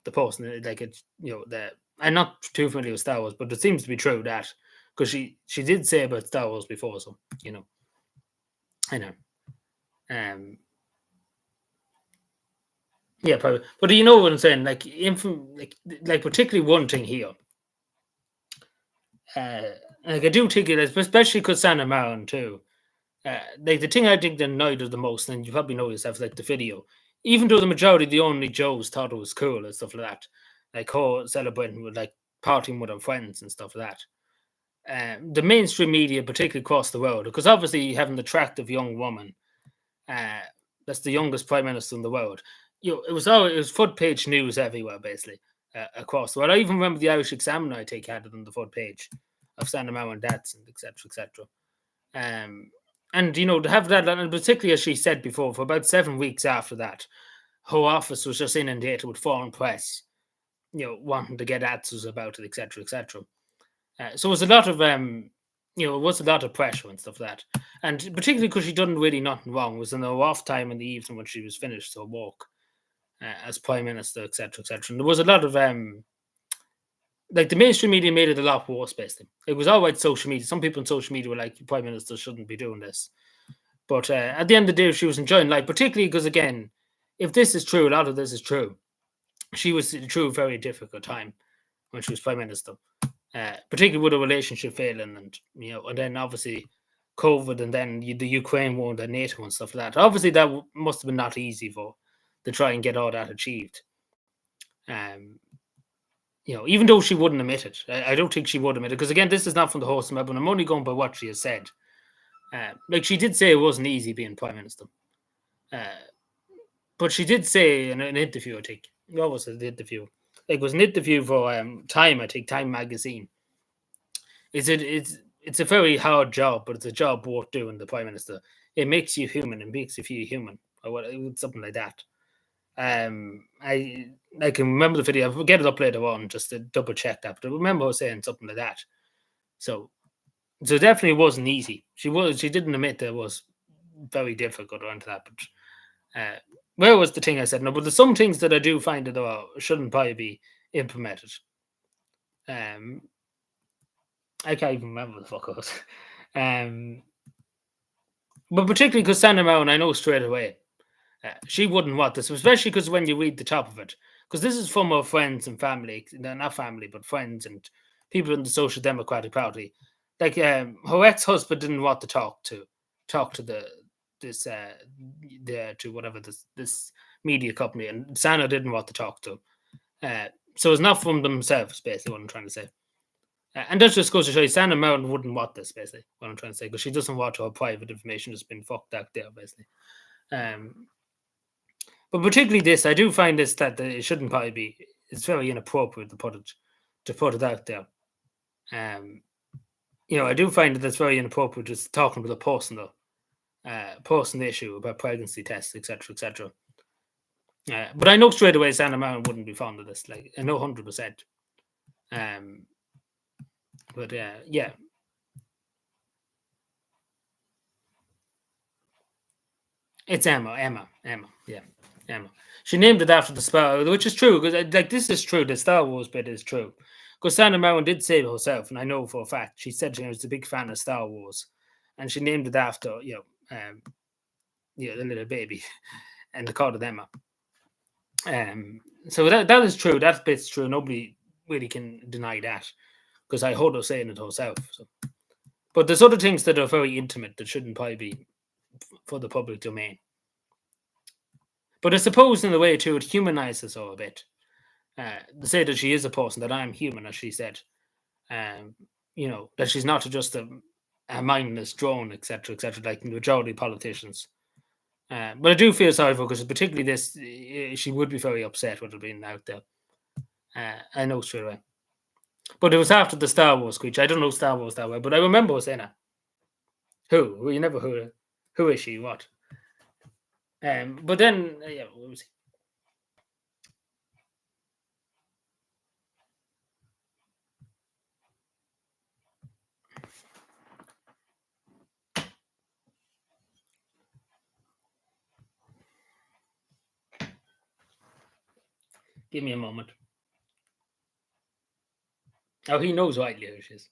the person, like it's I'm not too familiar with Star Wars, but it seems to be true that because she did say about Star Wars before, so I know. Yeah, probably. But you know what I'm saying? Like, like particularly one thing here. Like I do think it is, especially because Santa Marin too. Like the thing I think that annoyed her the most, and you probably know yourself, like the video. Even though the majority of the only Joes thought it was cool and stuff like that, like her celebrating with like partying with her friends and stuff like that. The mainstream media, particularly across the world, because obviously you have an attractive young woman, that's the youngest prime minister in the world. It was front page news everywhere, basically across the world. I even remember the Irish Examiner I take had it on the front page of Santa Marin Dats and etc. etc. And to have that, and particularly as she said before, for about 7 weeks after that, her office was just inundated with foreign press, wanting to get answers about it, etc., etc. So it was a lot of it was a lot of pressure and stuff like that, and particularly because she done really nothing wrong. It was in her off time in the evening when she was finished her work as prime minister, etc., etc. And there was a lot of like the mainstream media made it a lot worse. Basically, it was all right. Social media. Some people on social media were like, "Prime Minister shouldn't be doing this," but at the end of the day, she was enjoying life. Particularly because, again, if this is true, a lot of this is true. She was through a very difficult time when she was prime minister, particularly with a relationship failing, and then obviously COVID, and then the Ukraine war, and the NATO and stuff like that. Obviously, that must have been not easy for to try and get all that achieved. Even though she wouldn't admit it, I don't think she would admit it, because again, this is not from the horse map, and I'm only going by what she has said. Like she did say it wasn't easy being prime minister, but she did say in an interview, I think, what was it, the interview? It was an interview for Time, I think, Time magazine. It's a very hard job, but it's a job worth doing. The prime minister, it makes you human, it makes you feel human, or what, something like that. I can remember the video. I'll get it up later on just to double check that. But I remember her saying something like that. So definitely wasn't easy. She didn't admit that it was very difficult or anything like that. But where was the thing I said? No, but there's some things that I do find that shouldn't probably be implemented. I can't even remember what the fuck it was. But particularly because Santa Marin, I know straight away. She wouldn't want this, especially because when you read the top of it, because this is from her friends and family, not family, but friends and people in the Social Democratic Party. Like her ex-husband didn't want to talk to this to whatever this media company, and Sana didn't want to talk to. So it's not from themselves, basically, what I'm trying to say. And that just goes to show you, Sana Mountain wouldn't want this, basically, what I'm trying to say, because she doesn't want her private information just been fucked out there, basically. But particularly this, I do find this that it shouldn't probably be. It's very inappropriate to put it out there. I do find that it's very inappropriate just talking about a personal issue about pregnancy tests, etc., etc. But I know straight away Sana Mountain wouldn't be fond of this. Like I know 100%. But yeah. It's Emma. Yeah, Emma. She named it after the Star, which is true because like this is true. The Star Wars bit is true because Sana Mountain did say it herself, and I know for a fact she said she was a big fan of Star Wars, and she named it after the little baby, and they called it Emma. So that is true. That bit's true. Nobody really can deny that because I heard her saying it herself. So. But there's other things that are very intimate that shouldn't probably be for the public domain. But I suppose in a way too, it humanizes her a bit. To say that she is a person, that I'm human, as she said. That she's not just a mindless drone, etc., etc., like the majority of politicians. But I do feel sorry for her because particularly this, she would be very upset with it being out there. I know straight away. But it was after the Star Wars speech. I don't know Star Wars that well, but I remember her saying that. Who? Well, you never heard. Who is she? What? But then, what was he? Give me a moment. Oh, he knows rightly who she is.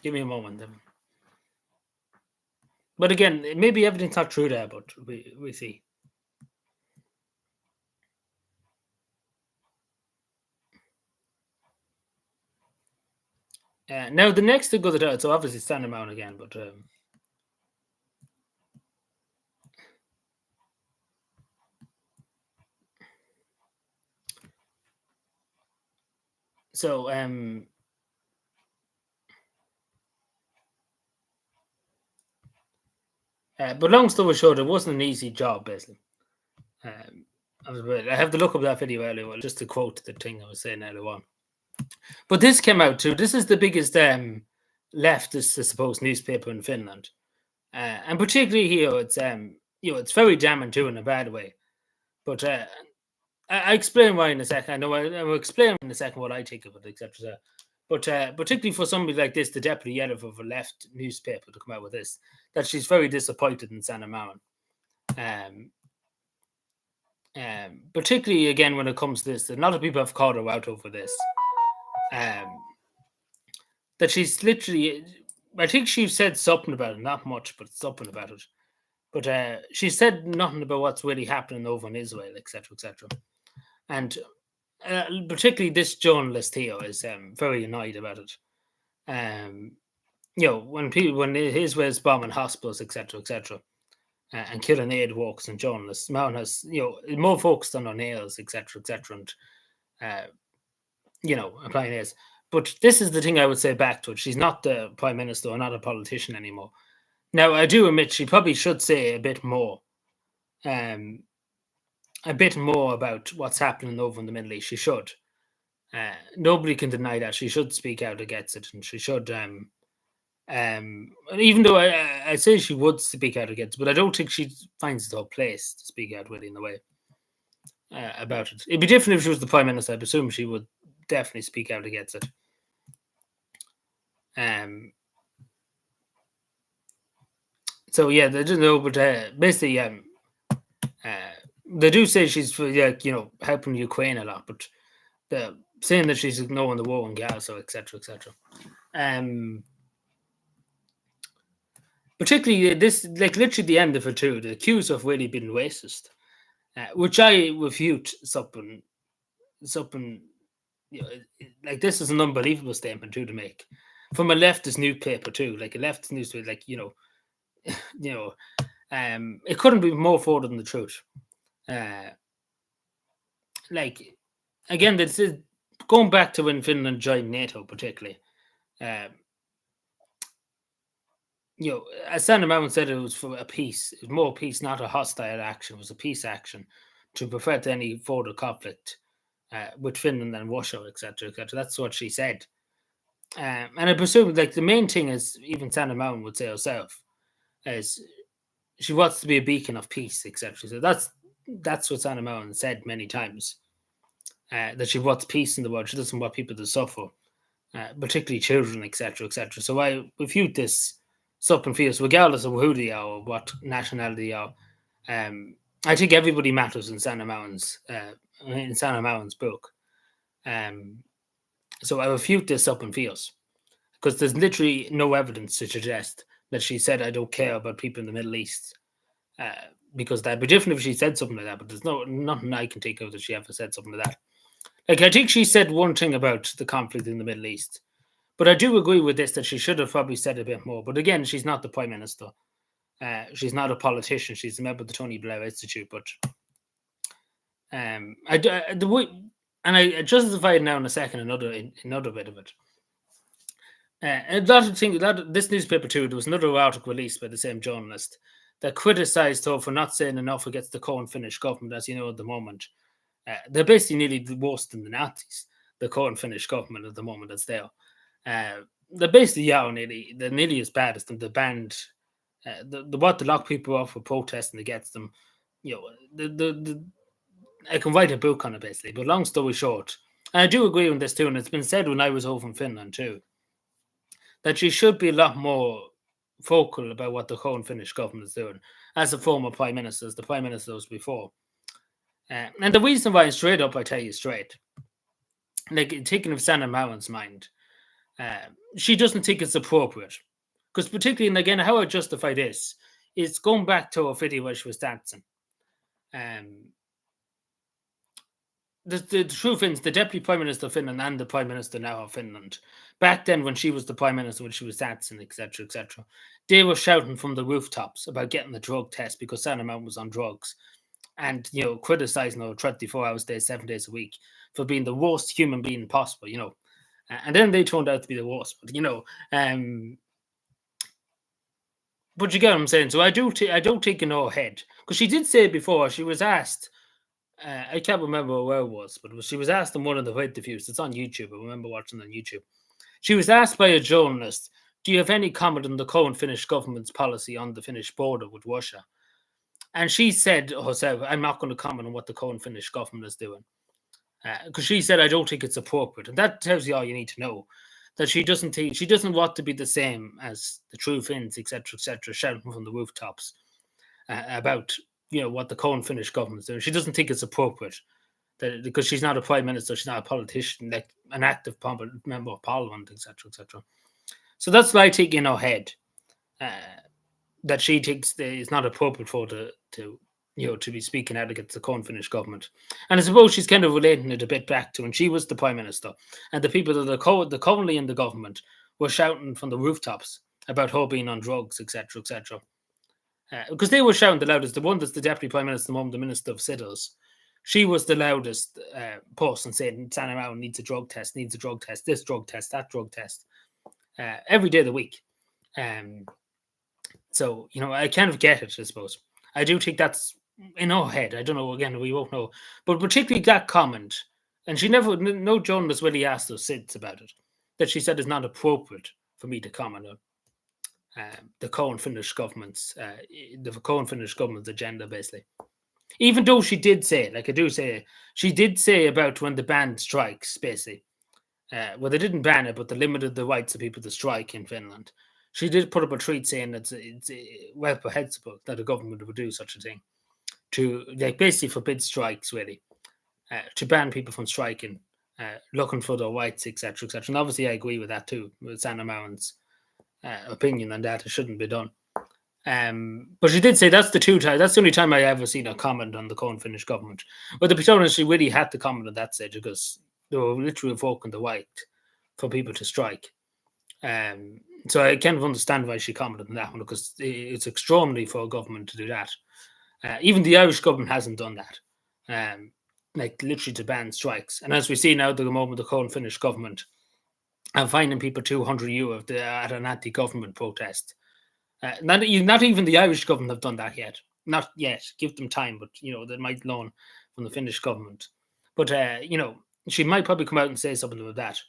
Give me a moment. But again, maybe everything's not true there, but we see. Now, the next to go to that, so obviously Sana Mountain again, but so but long story short, it wasn't an easy job, basically. I have to look up that video earlier, just to quote the thing I was saying earlier on. But this came out too. This is the biggest leftist, I suppose, newspaper in Finland, and particularly here, it's it's very damning too in a bad way. But I explain why in a second. I know I will explain in a second what I think of it, etc. But particularly for somebody like this, the deputy editor of a left newspaper, to come out with this, that she's very disappointed in Sana Mountain. Particularly again when it comes to this, a lot of people have called her out over this. That she's literally, I think she said something about it, not much, but something about it. But she said nothing about what's really happening over in Israel, etc., etc. And particularly this journalist here is very annoyed about it. When Israel's bombing hospitals, etc., etc., and killing aid workers and journalists, Mountain has more focused on nails, etc., etc., and applying aids. But this is the thing I would say back to it. She's not the prime minister or not a politician anymore. Now, I do admit she probably should say a bit more about what's happening over in the Middle East. She should. Nobody can deny that. She should speak out against it, and she should. Even though I say she would speak out against it, but I don't think she finds it her place to speak out really in the way about it. It'd be different if she was the prime minister. I presume she would definitely speak out against it. So yeah, they don't know, but basically, they do say she's helping Ukraine a lot, but they're saying that she's ignoring the war in Gaza, etc., etc. Particularly this, like literally the end of it too. The accused have really been racist. which I refute something, you know, like this is an unbelievable statement too to make from a leftist newspaper too, like a leftist newspaper, like you know, it couldn't be more forward than the truth. Like again, this is going back to when Finland joined NATO, particularly. Um, as Sandra Mount said, it was for a peace. It was more peace, not a hostile action. It was a peace action to prevent any further conflict with Finland and Russia, etc., etc. That's what she said. And I presume, like, the main thing is, even Sandra Mount would say herself, is she wants to be a beacon of peace, etc. So that's what Sandra Mount said many times. That she wants peace in the world. She doesn't want people to suffer, particularly children, etc., etc. So I refute this something fierce, regardless of who they are or what nationality they are. I think everybody matters in Sandra Mount's book. So I refute this up and fierce because there's literally no evidence to suggest that she said I don't care about people in the Middle East. Because that'd be different if she said something like that, but there's nothing I can take of that she ever said something like that. Like, I think she said one thing about the conflict in the Middle East, but I do agree with this that she should have probably said a bit more. But again, she's not the Prime Minister. She's not a politician. She's a member of the Tony Blair Institute. But I justify it now in a second. Another bit of it. A lot of things. This newspaper too. There was another article released by the same journalist that criticised her for not saying enough against the current Finnish government, as you know, at the moment. They're basically nearly worse than the Nazis, the current Finnish government at the moment that's there. They're basically, they're nearly as bad as them. The banned, what to lock people off for protesting against them. I can write a book on it basically, but long story short, and I do agree with this too, and it's been said when I was over in Finland too, that she should be a lot more vocal about what the current Finnish government is doing as a former prime minister, as the prime minister was before. And the reason why, straight up, I tell you straight, like, taking of Sandra Mount's mind, she doesn't think it's appropriate. Because particularly, and again, how I justify this is going back to a video where she was dancing. The truth is, the Deputy Prime Minister of Finland and the Prime Minister now of Finland, back then when she was the Prime Minister, when she was dancing, etc., etc., they were shouting from the rooftops about getting the drug test because Sandra Mount was on drugs. And, criticizing her 24 hours a day, 7 days a week for being the worst human being possible, And then they turned out to be the worst, but, but you get what I'm saying. So I don't take in her head. Because she did say before, she was asked, I can't remember where it was, but she was asked in one of the interviews. It's on YouTube. I remember watching it on YouTube. She was asked by a journalist, do you have any comment on the current Finnish government's policy on the Finnish border with Russia? And she said herself, I'm not going to comment on what the current Finnish government is doing. Because she said, I don't think it's appropriate. And that tells you all you need to know. That she doesn't want to be the same as the true Finns, etc., shouting from the rooftops about, what the current Finnish government is doing. She doesn't think it's appropriate. Because she's not a prime minister, she's not a politician, like an active member of parliament, etc., etc. So that's why I take in her head. That she thinks it's not appropriate for her to be speaking out against the current Finnish government. And I suppose she's kind of relating it a bit back to when she was the Prime Minister and the people that are currently in the government were shouting from the rooftops about her being on drugs, etc., etc. Because they were shouting the loudest. The one that's the Deputy Prime Minister, the moment the Minister of Sitters, she was the loudest person saying Sandra Mount needs a drug test, this drug test, that drug test, every day of the week. So, I kind of get it, I suppose. I do think that's in her head. I don't know, again, we won't know. But particularly that comment, and no journalist really asked her since about it, that she said is not appropriate for me to comment on the current Finnish government's agenda, basically. Even though she did say, she did say about when the banned strikes, basically. Well, they didn't ban it, but they limited the rights of people to strike in Finland. She did put up a tweet saying it's reprehensible that a government would do such a thing to, basically forbid strikes, really, to ban people from striking, looking for their rights, etc., etc. And obviously, I agree with that too, with Sandra Mount's opinion on that. It shouldn't be done. But she did say that's the only time I ever seen a comment on the Corn-Finnish government. But to be honest, she really had to comment on that stage because they were literally invoking the right for people to strike. So I kind of understand why she commented on that one because it's extraordinary for a government to do that. Even the Irish government hasn't done that, like literally to ban strikes. And as we see now, at the moment, the Corn-Finnish government are finding people €200 at an anti-government protest. Not even the Irish government have done that yet. Not yet. Give them time, but they might learn from the Finnish government. But she might probably come out and say something about that.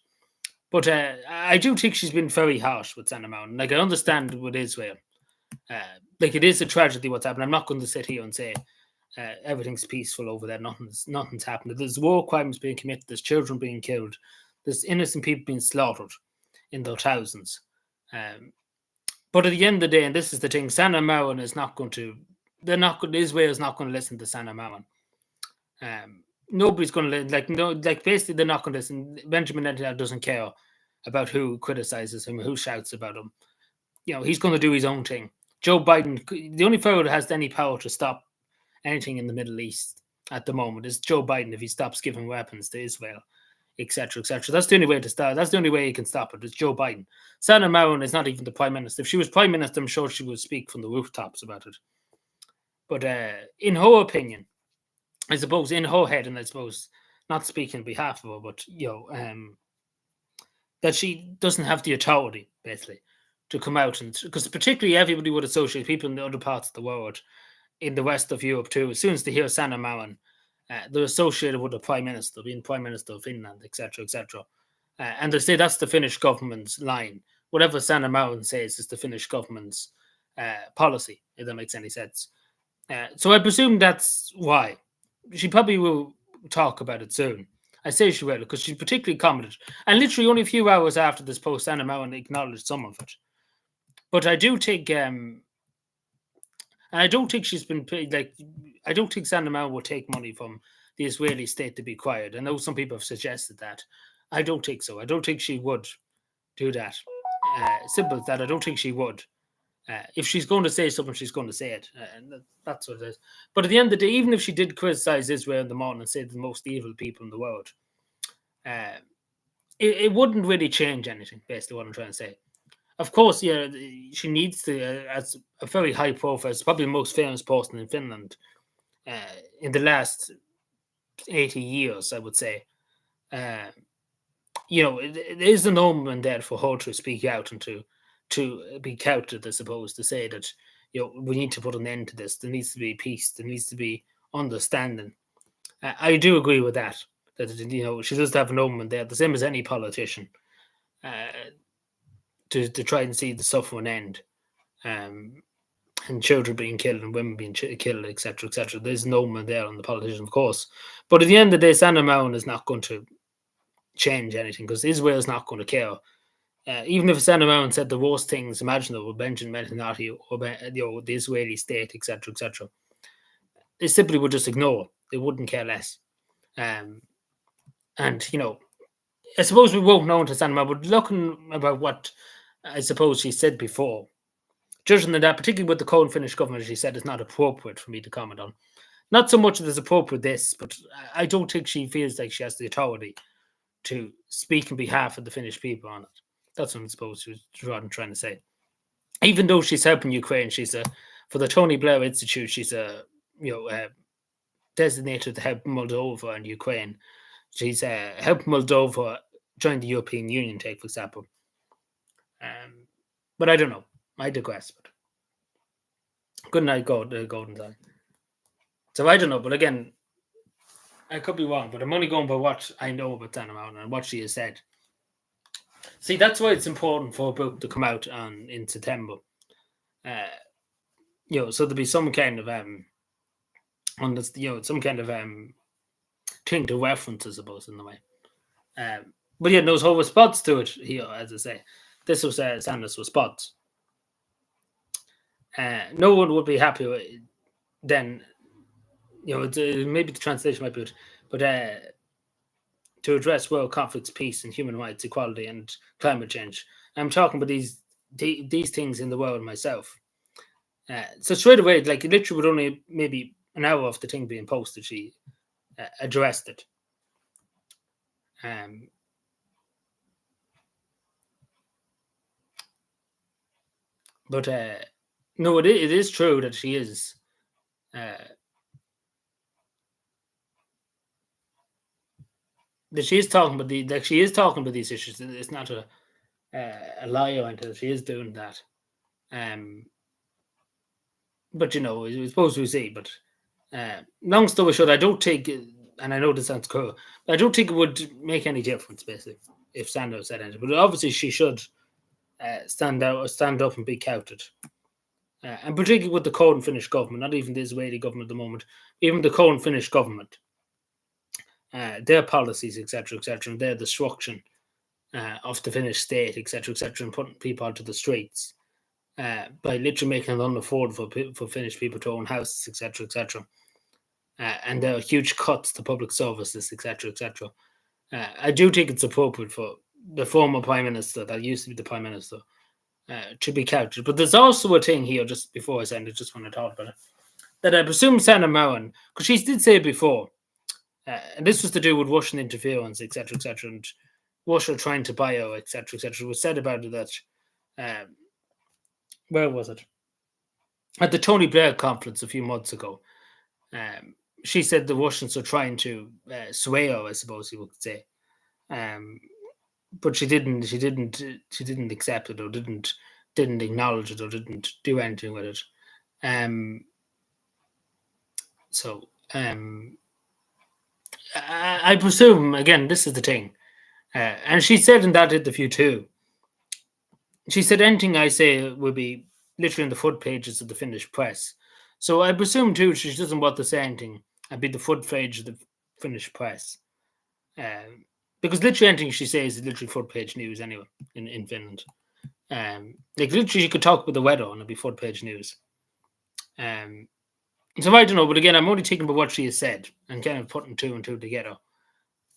But I do think she's been very harsh with Sanna Mountain. Like I understand with Israel, like it is a tragedy what's happened. I'm not going to sit here and say everything's peaceful over there. Nothing's happened. There's war crimes being committed. There's children being killed. There's innocent people being slaughtered in their thousands. But at the end of the day, and this is the thing, Sanna Mountain is not going to. Israel is not going to listen to Sanna Mountain. Nobody's going to basically they're not going to listen. Benjamin Netanyahu doesn't care about who criticizes him, who shouts about him. He's going to do his own thing. Joe Biden, the only fellow that has any power to stop anything in the Middle East at the moment is Joe Biden if he stops giving weapons to Israel, etc., etc. That's the only way to start. That's the only way he can stop it. It's Joe Biden. Sanna Mountain is not even the prime minister. If she was prime minister, I'm sure she would speak from the rooftops about it. But in her opinion, I suppose in her head, and I suppose not speaking on behalf of her, but that she doesn't have the authority basically to come out and because particularly everybody would associate people in the other parts of the world, in the rest of Europe too. As soon as they hear Sanna Marin, they're associated with the prime minister, being prime minister of Finland, etc., etc. And they say that's the Finnish government's line. Whatever Sanna Marin says is the Finnish government's policy, if that makes any sense. So I presume that's why. She probably will talk about it soon. I say she will because she particularly commented. And literally only a few hours after this post, Sanna Marin acknowledged some of it. But I do think, and I don't think she's been like, I don't think Sanna Marin will take money from the Israeli state to be quiet. I know some people have suggested that. I don't think so. I don't think she would do that. Simple as that. I don't think she would. If she's going to say something, she's going to say it. And that's what it is. But at the end of the day, even if she did criticize Israel in the morning and say they're the most evil people in the world, it wouldn't really change anything, basically what I'm trying to say. Of course, yeah, she needs to, as a very high profile, it's probably the most famous person in Finland in the last 80 years, I would say. It is an omen there for her to speak out and to be counted, I suppose, to say that we need to put an end to this. There needs to be peace. There needs to be understanding. I do agree with that. That she does have an omen there, the same as any politician, to try and see the suffering end, and children being killed and women being killed, etc., etc. There's an omen there on the politician, of course. But at the end of the day, Sanna Marin is not going to change anything because Israel is not going to care. Even if Sanna Marin said the worst things imaginable with Benjamin Netanyahu or the Israeli state, etc., etc., they simply would just ignore. They wouldn't care less. And I suppose we won't know until Sanna Marin, but looking about what I suppose she said before, judging on that, particularly with the Corn-Finnish government, she said it's not appropriate for me to comment on. Not so much that it's appropriate this, but I don't think she feels like she has the authority to speak on behalf of the Finnish people on it. That's what I suppose she was trying to say. Even though she's helping Ukraine, for the Tony Blair Institute, she's designated to help Moldova and Ukraine. She's helped Moldova join the European Union, take for example. But I don't know. I digress. But good night, Golden Time. So I don't know, but again, I could be wrong, but I'm only going by what I know about Sanna Marin and what she has said. See, that's why it's important for a book to come out in September. So there'll be some kind of some kind of thing to reference, I suppose, in the way. But yeah, there's whole response to it here, as I say. This was Sanna's response. No one would be happy with it. Then, maybe the translation might be good, but to address world conflicts, peace, and human rights, equality, and climate change. I'm talking about these things in the world myself. So straight away, like literally, with only maybe an hour of the thing being posted, she addressed it. Um, but no, it is true that she is. Uh, that she is talking about she is talking about these issues. It's not a lie or anything. She is doing that. Um, but we suppose we see. But long story short, I don't think, and I know this sounds cool, but I don't think it would make any difference basically if Sandow said anything. But obviously, she should stand out or stand up and be counted. And particularly with the Cohen Finnish government, not even the Israeli government at the moment, even the Cohen Finnish government, their policies, etc., and their destruction of the Finnish state, etc., and putting people onto the streets by literally making it unaffordable for Finnish people to own houses, etc., and there are huge cuts to public services, etc. I do think it's appropriate for the former prime minister, that used to be the prime minister, to be counted. But there's also a thing here, just before I send it, just when I thought about it, that I presume Sanna Marin, because she did say before, and this was to do with Russian interference, etc., and Russia trying to buy her, etc. It was said about it that, where was it? At the Tony Blair conference a few months ago, she said the Russians are trying to sway her, I suppose you would say. Um, but she didn't. She didn't accept it, or didn't acknowledge it, or didn't do anything with it. Um, so I presume, again, this is the thing, and she said in that interview too. She said anything I say will be literally in the front pages of the Finnish press. So I presume too she doesn't want to say anything and be the front page of the Finnish press. Because literally anything she says is literally front page news anyway in Finland. Like literally, you could talk about the weather and it'd be front page news. So I don't know, but again, I'm only thinking about what she has said and kind of putting two and two together,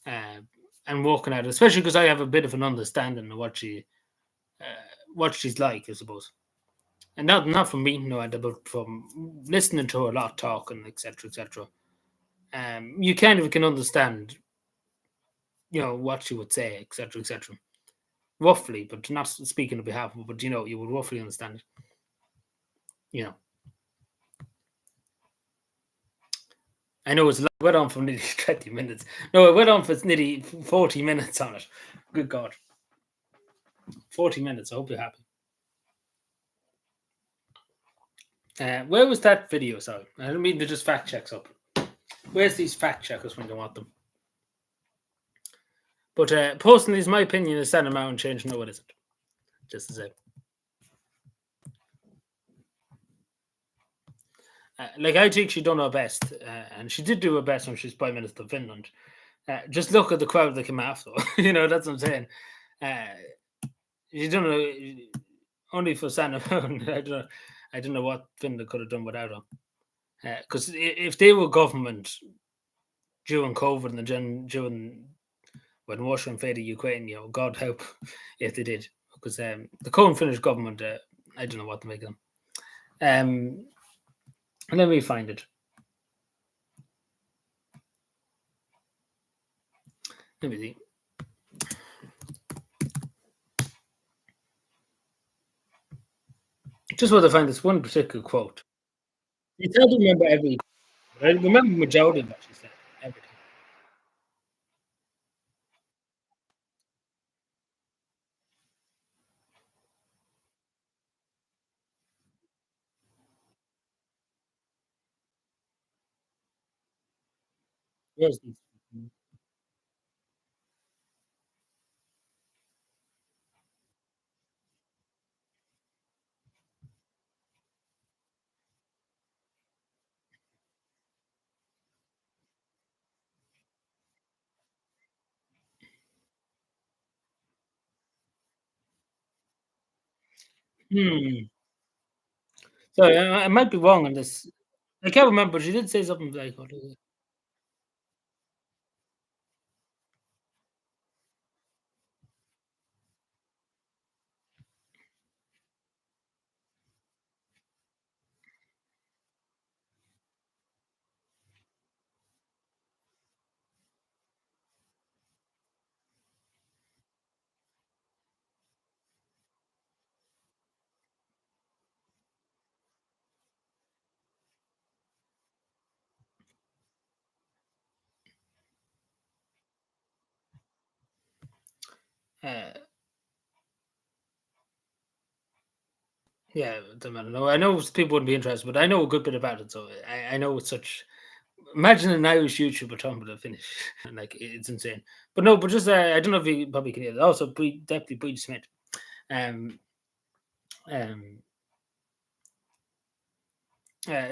and working at it. Especially because I have a bit of an understanding of what she's like, I suppose, and not from meeting her, but from listening to her a lot, talking, etc. You kind of can understand, what she would say, etc. Roughly, but not speaking on behalf of her, but you would roughly understand it. I know it went on for nearly 20 minutes. No, it went on for nearly 40 minutes on it. Good God. 40 minutes. I hope you're happy. Where was that video? Sorry. I don't mean to just fact checks up. Where's these fact checkers when you want them? But personally, my opinion is Santa Mountain change. No, it isn't. Just to say. Like, I think she done her best, and she did do her best when she's Prime Minister of Finland. Just look at the crowd that came after. That's what I'm saying. She done only for Santa Mountain. I don't know what Finland could have done without her. Because if they were government during COVID and during when Russia invaded Ukraine, God help if they did. Because the current Finnish government, I don't know what to make of them. Let me find it. Let me see. Just want to find this one particular quote. It's hard to remember every. I remember majority of what she said. Everything. Where's this? Hmm. Sorry, I might be wrong on this. I can't remember. She did say something like, what is it? Uh, yeah, it doesn't matter. No, I know people wouldn't be interested, but I know a good bit about it, so I know it's such. Imagine an Irish YouTuber talking about a finish. Like it's insane. But no, but just I don't know if you probably can hear it. Also, Deputy Breed Smith. Um, um,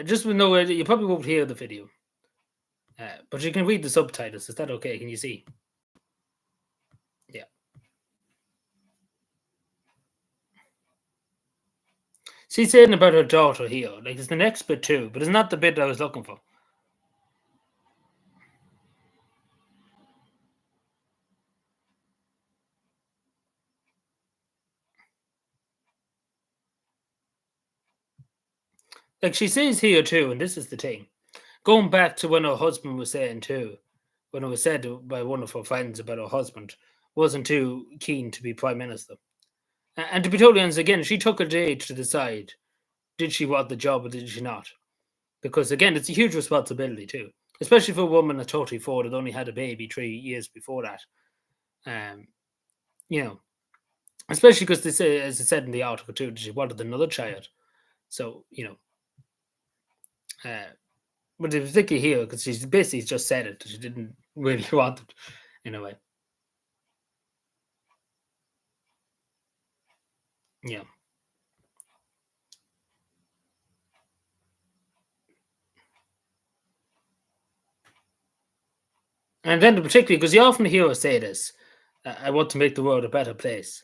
just with no, you probably won't hear the video, but you can read the subtitles. Is that okay? Can you see? Yeah. She's saying about her daughter here. Like it's the next bit too, but it's not the bit I was looking for. Like she says here too, and this is the thing. Going back to when her husband was saying too, when it was said by one of her friends about her husband wasn't too keen to be prime minister. And to be totally honest, again, she took a day to decide did she want the job or did she not? Because again, it's a huge responsibility too, especially for a woman at 34 that only had a baby 3 years before that. Um, you know, especially because they say, as it said in the article too, she wanted another child. So uh, but it was particularly here because she's basically just said it. She didn't really want it in a way. Yeah. And then particularly because you often hear us say this, I want to make the world a better place.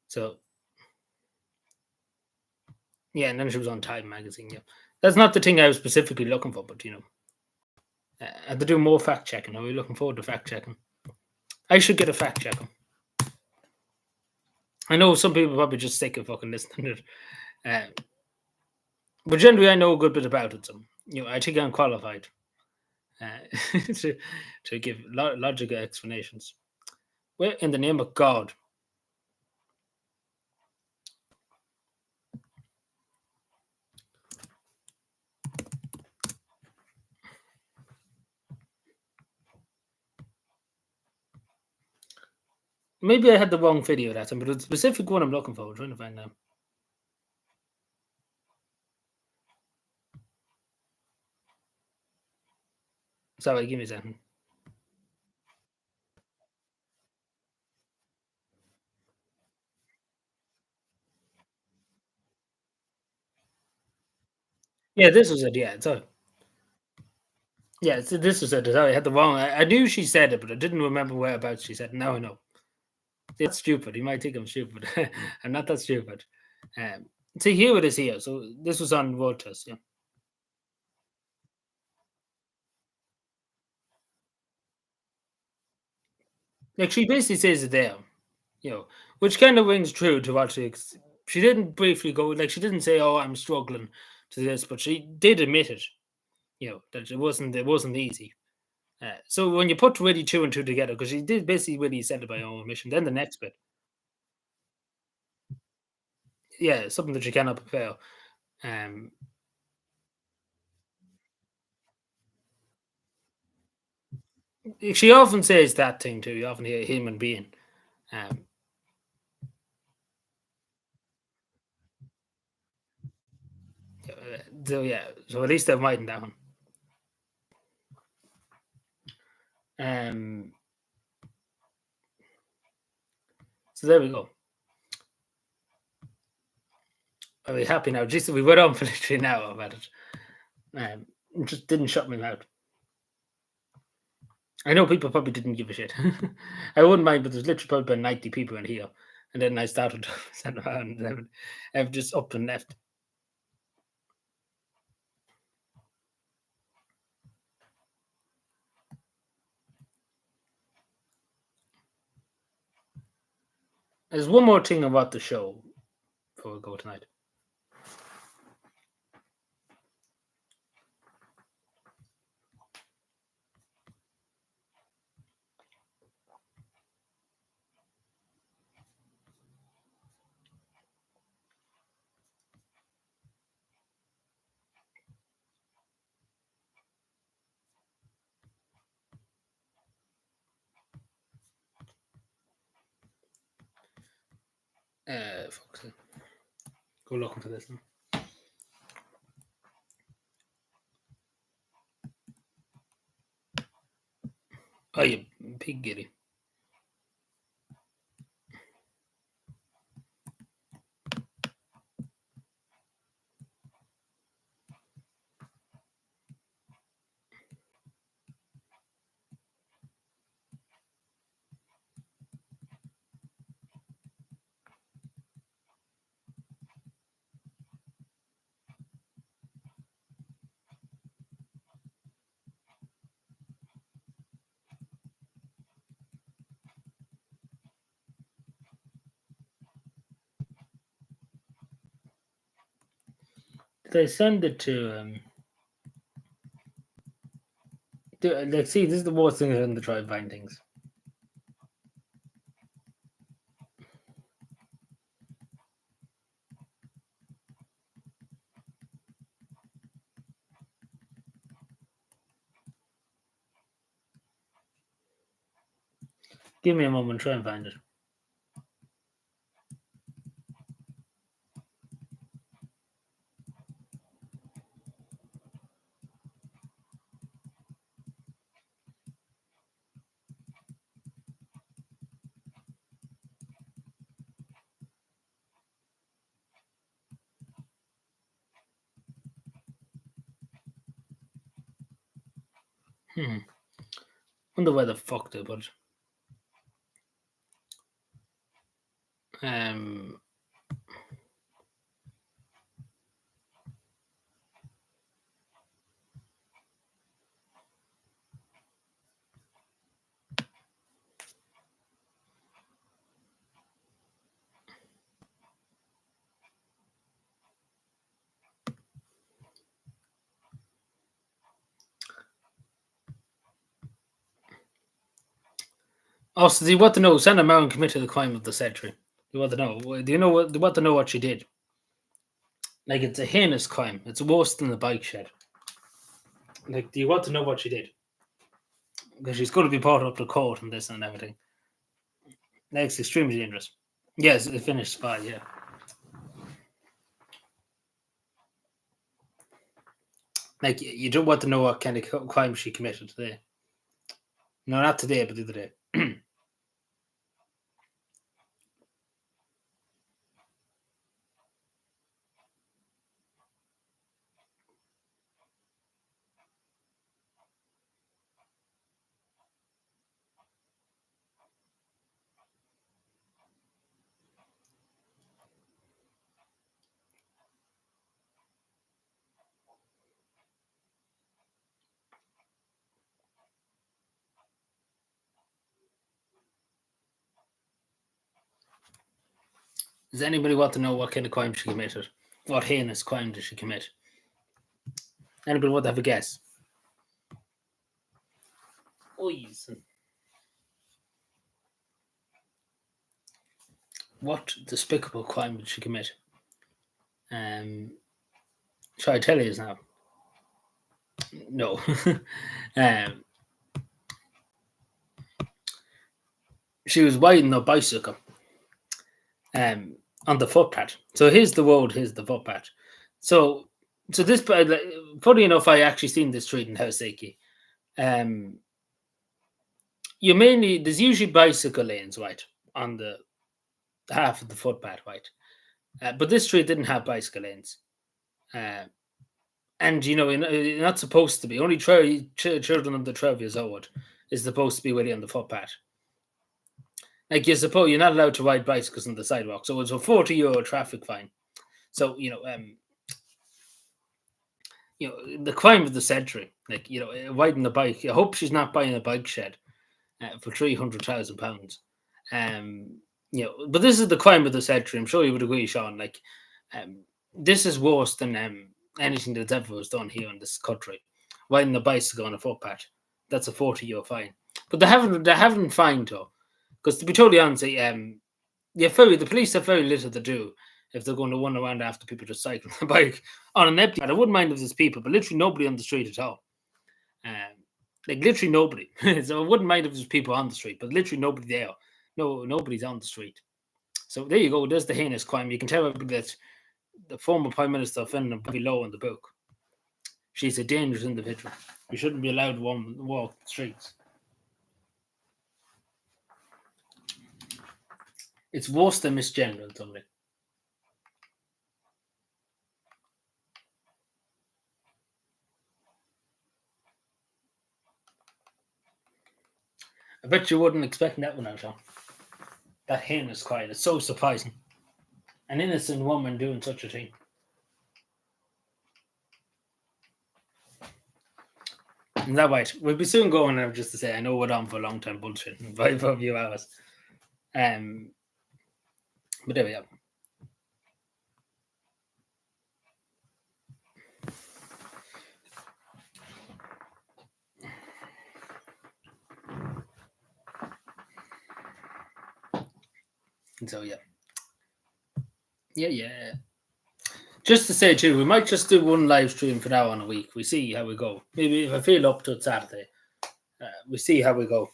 So yeah, and then she was on Time magazine. Yeah, that's not the thing I was specifically looking for, but and to do more fact checking. Are we looking forward to fact checking? I should get a fact checker. I know some people probably just sick of fucking listening to it, but generally I know a good bit about it. So I think I'm qualified to to give logical explanations. Well, in the name of God. Maybe I had the wrong video that time, but it's a specific one I'm looking for. I'm trying to find now. Sorry, give me a second. Yeah, this was it. Yeah, sorry. Yeah, this was it. Sorry, I had the wrong. I knew she said it, but I didn't remember whereabouts she said it. Now I know. It's stupid. You might think I'm stupid. I'm not that stupid. Um, See, here it is here. So this was on Reuters. Yeah, like she basically says it there. Which kind of rings true to what she didn't briefly go like she didn't say, "Oh, I'm struggling to this," but she did admit it. That it wasn't easy. So when you put really two and two together, because she did basically really said it by her own admission. Then the next bit, yeah, something that you cannot prepare. Um, she often says that thing too. You often hear human being. Um, so yeah, so at least I've widened that one. Um, so there we go. Are we happy now? Just we went on for literally an hour about it. Just didn't shut me mouth. I know people probably didn't give a shit. I wouldn't mind, but there's literally probably about 90 people in here. And then I started send around and I've just up and left. There's one more thing about the show before we go tonight. Fuck's sake. Go looking for this now. Oh, you pig giddy. They send it to like, see, this is the worst thing in the try to find things. Give me a moment, try and find it. Wonder where the fuck they put it. Oh, so do you want to know? Sandra Moran committed the crime of the century. You want to know? Do you know what? Do you want to know what she did? Like, it's a heinous crime. It's worse than the bike shed. Like, do you want to know what she did? Because she's going to be brought up to court and this and everything. That's extremely dangerous. Yes, it finished spy. Yeah. Like, you don't want to know what kind of crime she committed today. No, not today, but the other day. Does anybody want to know what kind of crime she committed? What heinous crime did she commit? Anybody want to have a guess? What despicable crime did she commit? Shall I tell you now? No. She was riding a bicycle on the footpath. So here's the road, here's the footpath. So this, funny enough, I actually seen this street in Helsinki. There's usually bicycle lanes, right, on the half of the footpath, right? But this street didn't have bicycle lanes. And you're not supposed to be. Only children under 12 years old is supposed to be really on the footpath. Like, you're not allowed to ride bicycles on the sidewalk, so it's a €40 traffic fine. So the crime of the century. Like, riding the bike. I hope she's not buying a bike shed for £300,000. But this is the crime of the century. I'm sure you would agree, Sean. Like, this is worse than anything that ever was done here in this country. Riding the bicycle on a footpath. That's a €40 fine. But they haven't fined her. Because to be totally honest, the police have very little to do if they're going to run around after people just cycling the bike on an empty. I wouldn't mind if there's people, but literally nobody on the street at all. Like, literally nobody. So I wouldn't mind if there's people on the street, but literally nobody there. No, nobody's on the street. So there you go. There's the heinous crime. You can tell that the former Prime Minister of Finland put below in the book. She's a dangerous individual. We shouldn't be allowed to walk the streets. It's worse than misgender, something. I bet you wouldn't expect that one out of that heinous crime. It's so surprising. An innocent woman doing such a thing. Is that right? We'll be soon going now, just to say, I know we're on for a long time bullshitting, 5 few hours. But there we go. So yeah. Just to say too, we might just do one live stream for now on a week. We see how we go. Maybe if I feel up to it Saturday, we see how we go.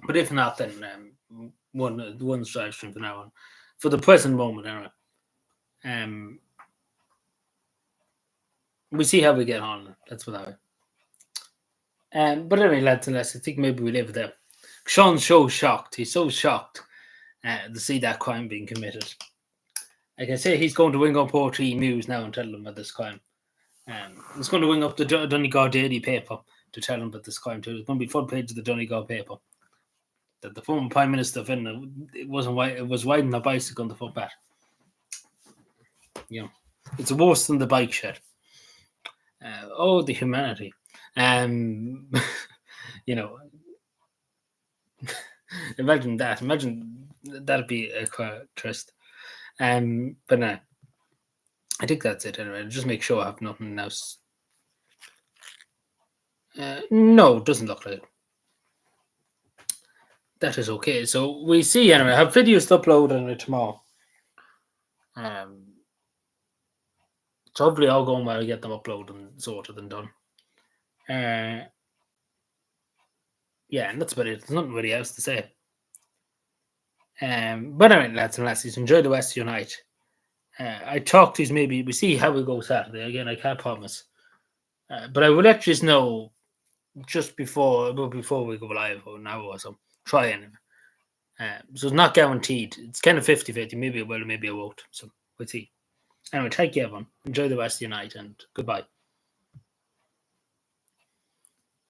But if not, then one live stream from now on, for the present moment, anyway. We see how we get on. That's what I. But anyway, lads and lads, I think maybe we leave it there. Sean's so shocked. He's so shocked to see that crime being committed. Like I say, he's going to ring up RT News now and tell them about this crime. He's going to ring up the Donegal Daily paper to tell them about this crime too. It's going to be front page of the Donegal paper that the former Prime Minister of Finland it was riding a bicycle on the footpath. You know, it's worse than the bike shed. The humanity. You know, imagine that. Imagine that'd be a trist. But no, I think that's it anyway. Just make sure I have nothing else. No, it doesn't look like it. That is okay. So we see anyway. I have videos to upload on it tomorrow. So hopefully I'll go while I get them uploaded and sorted and done. Yeah, and that's about it. There's nothing really else to say. But anyway, lads and lassies, enjoy the rest of your night. I talked to you maybe. We see how we go Saturday. Again, I can't promise. But I will let you know just before we go live or an hour or so. Try anyway. So it's not guaranteed. It's kind of 50-50. Maybe I will, maybe I won't. So we'll see. Anyway, take care, everyone. Enjoy the rest of your night and goodbye.